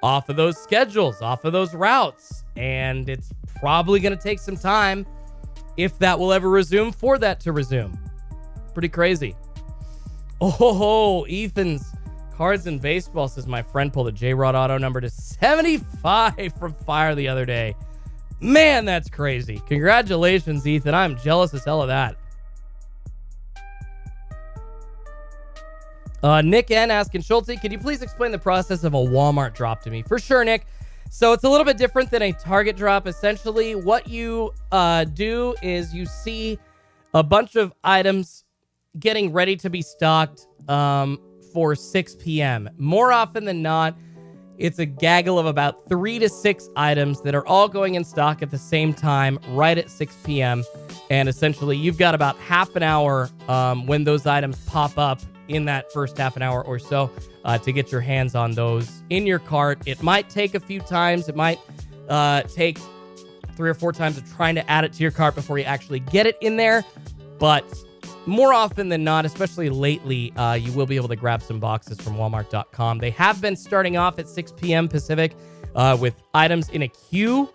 [SPEAKER 5] off of those schedules, off of those routes. And it's probably going to take some time, if that will ever resume, for that to resume. Pretty crazy. Oh, Ethan's Cards and Baseball says, my friend pulled a J-Rod auto number to 75 from Fire the other day. Man, that's crazy. Congratulations, Ethan. I'm jealous as hell of that. Nick N asking, Schultzy, could you please explain the process of a Walmart drop to me? For sure, Nick. So it's a little bit different than a Target drop. Essentially, what you do is you see a bunch of items getting ready to be stocked before 6 p.m. More often than not, it's a gaggle of about 3 to 6 items that are all going in stock at the same time, right at 6 p.m. And essentially, you've got about half an hour when those items pop up in that first half an hour or so to get your hands on those in your cart. It might take a few times. It might take 3 or 4 times of trying to add it to your cart before you actually get it in there. But more often than not, especially lately, you will be able to grab some boxes from Walmart.com. They have been starting off at 6 p.m. Pacific with items in a queue,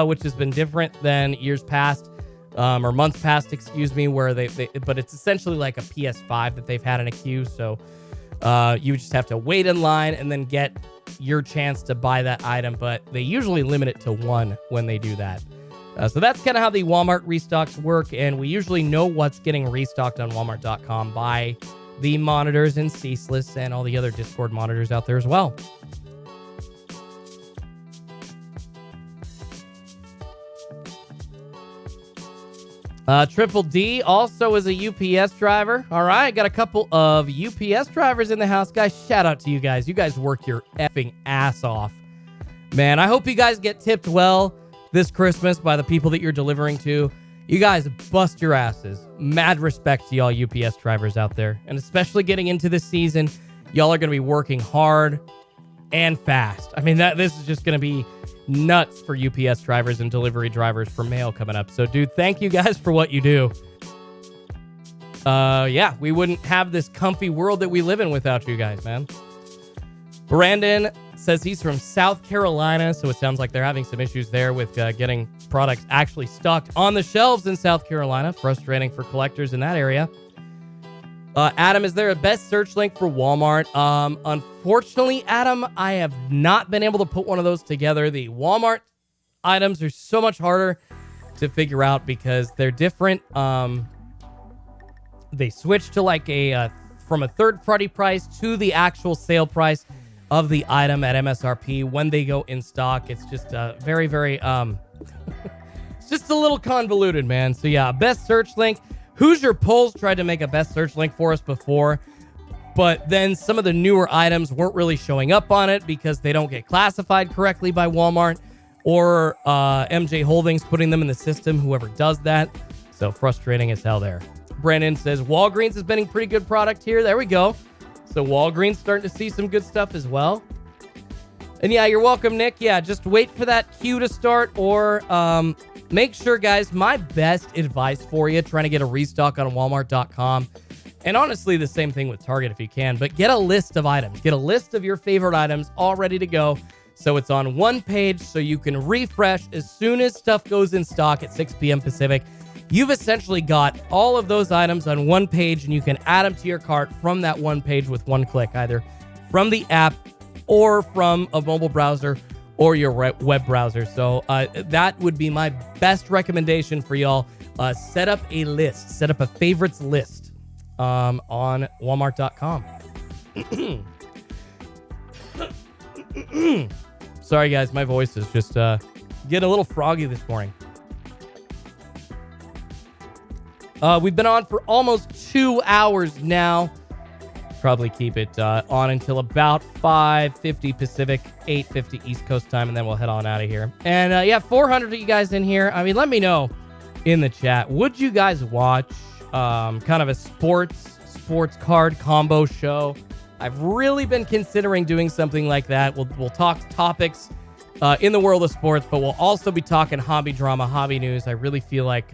[SPEAKER 5] which has been different than years past, or months past, excuse me, where but it's essentially like a PS5 that they've had in a queue. So you just have to wait in line and then get your chance to buy that item. But they usually limit it to 1 when they do that. So that's kind of how the Walmart restocks work, and we usually know what's getting restocked on Walmart.com by the monitors and Ceaseless and all the other Discord monitors out there as well. Triple D also is a UPS driver. All right, got a couple of UPS drivers in the house, guys. Shout out to you guys. You guys work your effing ass off. Man, I hope you guys get tipped well this Christmas by the people that you're delivering to. You guys bust your asses. Mad respect to y'all UPS drivers out there. And especially getting into this season, y'all are going to be working hard and fast. I mean, this is just going to be nuts for UPS drivers and delivery drivers for mail coming up. So, dude, thank you guys for what you do. Yeah, we wouldn't have this comfy world that we live in without you guys, man. Brandon says he's from South Carolina, so it sounds like they're having some issues there with getting products actually stocked on the shelves in South Carolina. Frustrating for collectors in that area. Adam, is there a best search link for Walmart? Unfortunately, Adam, I have not been able to put one of those together. The Walmart items are so much harder to figure out because they're different. They switch to like from a third-party price to the actual sale price of the item at MSRP when they go in stock. It's just very, very, it's just a little convoluted, man. So yeah, best search link. Hoosier Polls tried to make a best search link for us before, but then some of the newer items weren't really showing up on it because they don't get classified correctly by Walmart or MJ Holdings putting them in the system, whoever does that. So frustrating as hell there. Brandon says Walgreens has been a pretty good product here. There we go. So Walgreens starting to see some good stuff as well. And yeah, you're welcome, Nick. Yeah, just wait for that queue to start or make sure, guys, my best advice for you, trying to get a restock on Walmart.com. And honestly, the same thing with Target if you can, but get a list of items. Get a list of your favorite items all ready to go. So it's on one page so you can refresh as soon as stuff goes in stock at 6 p.m. Pacific. You've essentially got all of those items on one page, and you can add them to your cart from that one page with one click, either from the app or from a mobile browser or your web browser. So that would be my best recommendation for y'all. Set up a list. Set up a favorites list on Walmart.com. Sorry, guys. My voice is just getting a little froggy this morning. We've been on for almost 2 hours now. Probably keep it on until about 5:50 Pacific, 8:50 East Coast time, and then we'll head on out of here. And yeah, 400 of you guys in here. I mean, let me know in the chat. Would you guys watch kind of a sports card combo show? I've really been considering doing something like that. We'll talk topics in the world of sports, but we'll also be talking hobby drama, hobby news. I really feel like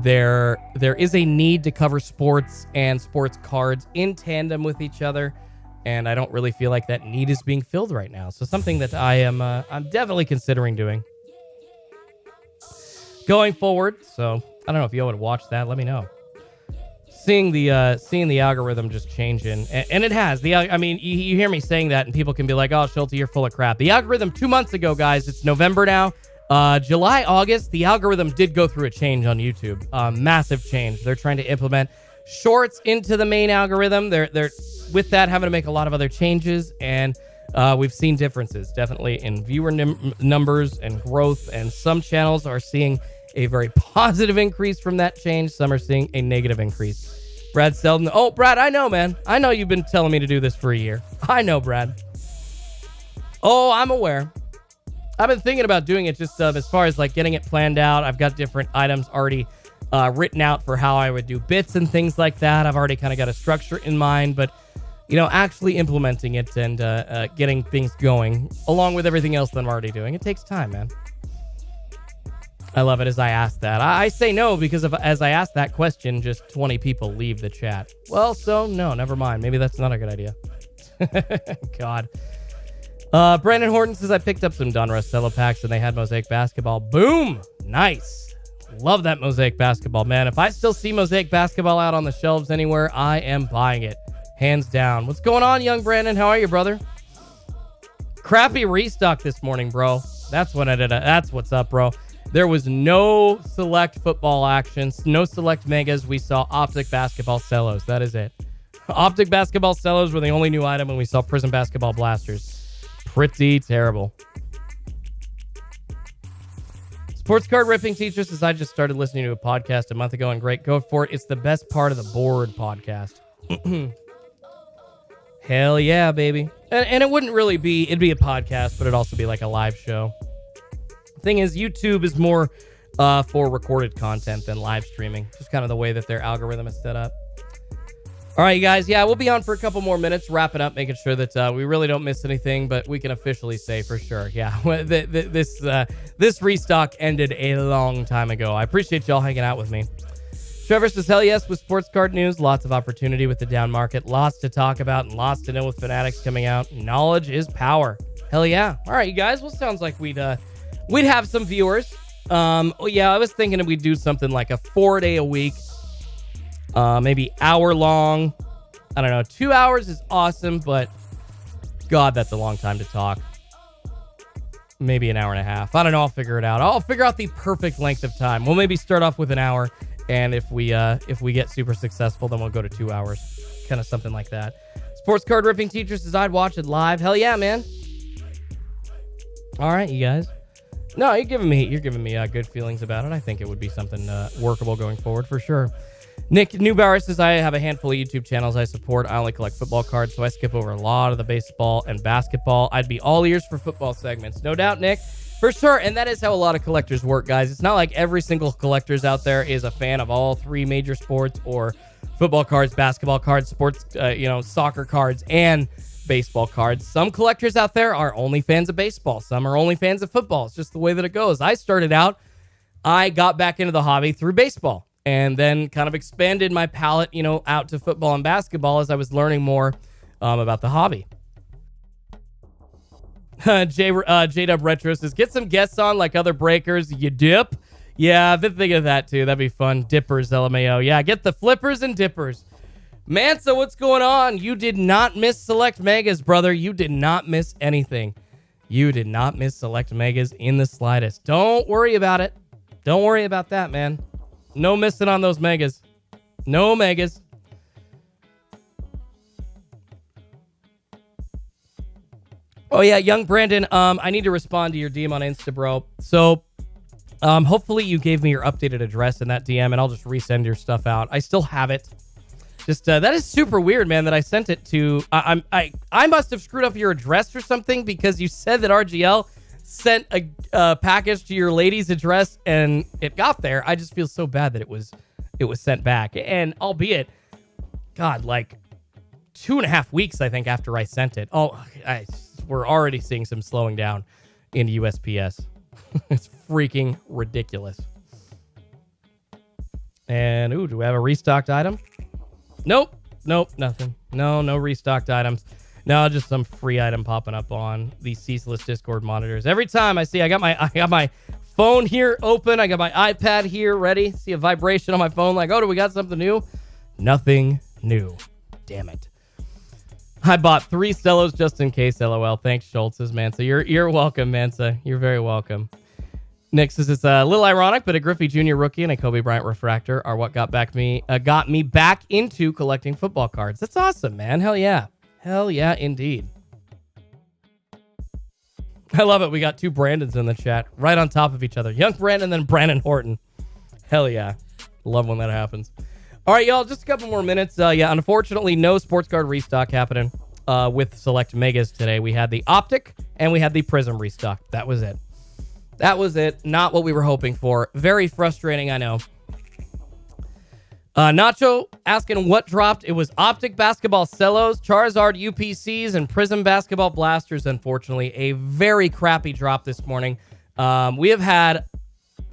[SPEAKER 5] there is a need to cover sports and sports cards in tandem with each other, and I don't really feel like that need is being filled right now. So something that I'm definitely considering doing going forward. So I don't know if you would watch that. Let me know. Seeing the algorithm just changing, and it has. I mean, you hear me saying that, and people can be like, "Oh, Schulte, you're full of crap." The algorithm 2 months ago, guys. It's November now. July, August, the algorithm did go through a change on YouTube. Massive change. They're trying to implement shorts into the main algorithm. They're with that having to make a lot of other changes, and we've seen differences definitely in viewer numbers and growth. And some channels are seeing a very positive increase from that change. Some are seeing a negative increase. Brad Selden. Oh, Brad, I know, man. I know you've been telling me to do this for a year. I know, Brad. Oh, I'm aware. I've been thinking about doing it just as far as like getting it planned out. I've got different items already written out for how I would do bits and things like that. I've already kind of got a structure in mind, but you know, actually implementing it and getting things going along with everything else that I'm already doing, it takes time, man. I love it as I ask that. I say no because as I ask that question, just 20 people leave the chat. Well, so no, never mind. Maybe that's not a good idea. God. Brandon Horton says, I picked up some Donruss Cello packs and they had Mosaic Basketball. Boom! Nice. Love that Mosaic Basketball, man. If I still see Mosaic Basketball out on the shelves anywhere, I am buying it. Hands down. What's going on, young Brandon? How are you, brother? Crappy restock this morning, bro. That's what I did. That's what's up, bro. There was no select football actions, no select megas. We saw Optic Basketball Cellos. That is it. Optic Basketball Cellos were the only new item, and we saw Prizm Basketball Blasters. Pretty terrible. Sports Card Ripping Teacher says, I just started listening to a podcast a month ago, and great, go for it. It's the best part of the board podcast. Hell yeah, baby. And it wouldn't really be, it'd be a podcast, but it'd also be like a live show. Thing is, YouTube is more for recorded content than live streaming. Just kind of the way that their algorithm is set up. All right, you guys. Yeah, we'll be on for a couple more minutes, wrapping up, making sure that we really don't miss anything, but we can officially say for sure, yeah, this restock ended a long time ago. I appreciate y'all hanging out with me. Trevor says, hell yes, with sports card news, lots of opportunity with the down market, lots to talk about, and lots to know with Fanatics coming out. Knowledge is power. Hell yeah. All right, you guys. Well, sounds like we'd have some viewers. Yeah, I was thinking if we'd do something like a 4-day a week, maybe hour long. I don't know. 2 hours is awesome, but God, that's a long time to talk. Maybe an hour and a half. I don't know. I'll figure it out. I'll figure out the perfect length of time. We'll maybe start off with an hour, and if we get super successful, then we'll go to 2 hours. Kind of something like that. Sports Card Ripping Teacher says, I'd watch it live. Hell yeah, man. All right, you guys. No, you're giving me good feelings about it. I think it would be something workable going forward for sure. Nick Neubauer says, I have a handful of YouTube channels I support. I only collect football cards, so I skip over a lot of the baseball and basketball. I'd be all ears for football segments. No doubt, Nick. For sure, and that is how a lot of collectors work, guys. It's not like every single collectors out there is a fan of all three major sports or football cards, basketball cards, sports, soccer cards, and baseball cards. Some collectors out there are only fans of baseball. Some are only fans of football. It's just the way that it goes. I got back into the hobby through baseball and then kind of expanded my palette, out to football and basketball as I was learning more about the hobby. J-Dub Retro says, get some guests on like other breakers. You dip? Yeah, I've been thinking of that too. That'd be fun. Dippers, LMAO. Yeah, get the flippers and dippers. Mansa, what's going on? You did not miss Select Megas, brother. You did not miss anything. You did not miss Select Megas in the slightest. Don't worry about it. Don't worry about that, man. No missing on those Megas. No Megas. Oh, yeah, young Brandon, I need to respond to your DM on Insta, bro. So, hopefully you gave me your updated address in that DM, and I'll just resend your stuff out. I still have it. Just that is super weird, man, that I sent it to. I must have screwed up your address or something because you said that RGL sent a package to your lady's address and it got there. I just feel so bad that it was sent back. And albeit, God, like 2.5 weeks, I think, after I sent it. We're already seeing some slowing down in USPS. It's freaking ridiculous. And, do we have a restocked item? Nope, nothing. No restocked items. No, just some free item popping up on the ceaseless Discord monitors. Every time I got my phone here open, I got my iPad here ready. See a vibration on my phone like, do we got something new? Nothing new. Damn it. I bought 3 Cellos just in case, LOL. Thanks, Schultz's, Mansa. You're welcome, Mansa. You're very welcome. Nick says it's a little ironic, but a Griffey Jr. rookie and a Kobe Bryant refractor are what got me back into collecting football cards. That's awesome, man. Hell yeah. Hell yeah, indeed. I love it. We got 2 Brandons in the chat right on top of each other. Young Brandon, then Brandon Horton. Hell yeah. Love when that happens. All right, y'all, just a couple more minutes. Unfortunately, no sports card restock happening with Select Megas today. We had the Optic and we had the Prizm restock. That was it. Not what we were hoping for. Very frustrating, I know. Nacho asking what dropped. It was Optic Basketball Cellos, Charizard UPCs, and Prizm Basketball Blasters, unfortunately. A very crappy drop this morning. We have had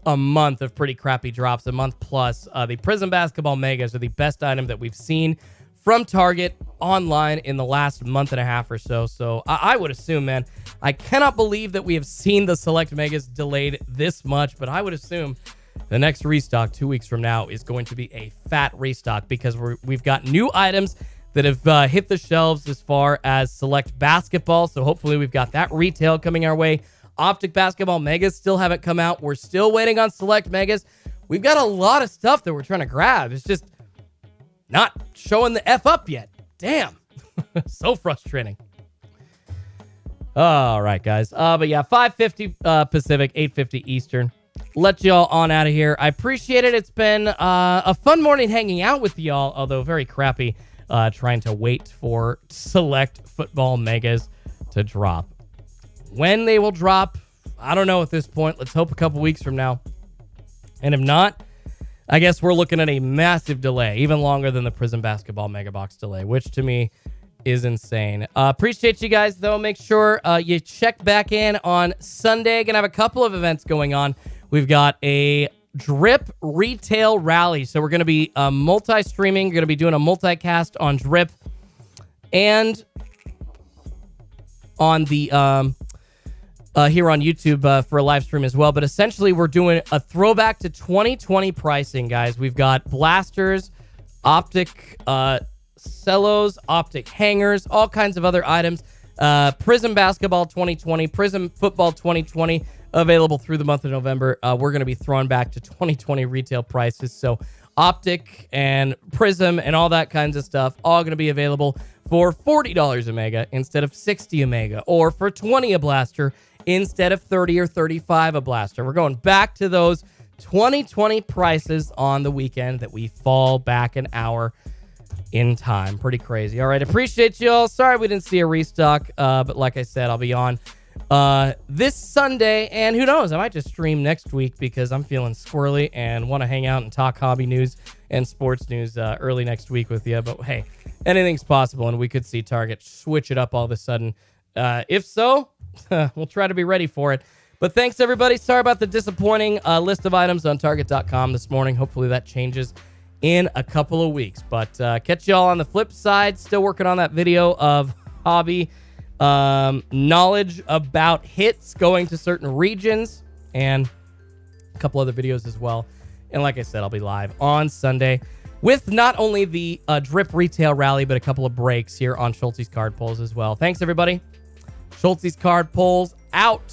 [SPEAKER 5] a month of pretty crappy drops, a month plus. The Prizm Basketball Megas are the best item that we've seen from Target online in the last month and a half or so. So I would assume, man, I cannot believe that we have seen the Select Megas delayed this much, but I would assume the next restock 2 weeks from now is going to be a fat restock because we've got new items that have hit the shelves as far as Select Basketball. So hopefully we've got that retail coming our way. Optic Basketball Megas still haven't come out. We're still waiting on Select Megas. We've got a lot of stuff that we're trying to grab. It's just not showing the F up yet. Damn. So frustrating. All right, guys. But yeah, 5:50 Pacific, 8:50 Eastern. Let y'all on out of here. I appreciate it. It's been a fun morning hanging out with y'all, although very crappy trying to wait for Select Football Megas to drop. When they will drop, I don't know at this point. Let's hope a couple weeks from now. And if not, I guess we're looking at a massive delay, even longer than the Prizm Basketball Mega Box delay, which to me is insane. Appreciate you guys, though. Make sure you check back in on Sunday. Gonna have a couple of events going on. We've got a Drip Retail Rally. So we're going to be multi-streaming. We're going to be doing a multicast on Drip and on the here on YouTube for a live stream as well. But essentially, we're doing a throwback to 2020 pricing, guys. We've got blasters, optic cellos, optic hangers, all kinds of other items. Prizm Basketball 2020, Prizm Football 2020, available through the month of November. We're going to be thrown back to 2020 retail prices. So Optic and Prizm and all that kinds of stuff, all going to be available for $40 a mega instead of $60 a mega, or for $20 a blaster instead of $30 or $35 a blaster. We're going back to those 2020 prices on the weekend that we fall back an hour in time. Pretty crazy. All right, appreciate you all. Sorry we didn't see a restock, but like I said, I'll be on this Sunday, and who knows, I might just stream next week because I'm feeling squirrely and want to hang out and talk hobby news and sports news early next week with you. But hey, anything's possible, and we could see Target switch it up all of a sudden. If so, we'll try to be ready for it. But thanks, everybody. Sorry about the disappointing list of items on Target.com this morning. Hopefully that changes in a couple of weeks. But catch y'all on the flip side. Still working on that video of hobby knowledge about hits going to certain regions and a couple other videos as well. And like I said, I'll be live on Sunday with not only the Drip Retail Rally, but a couple of breaks here on Schultzy's Card Pulls as well. Thanks, everybody. Schultzy's Card Pulls out.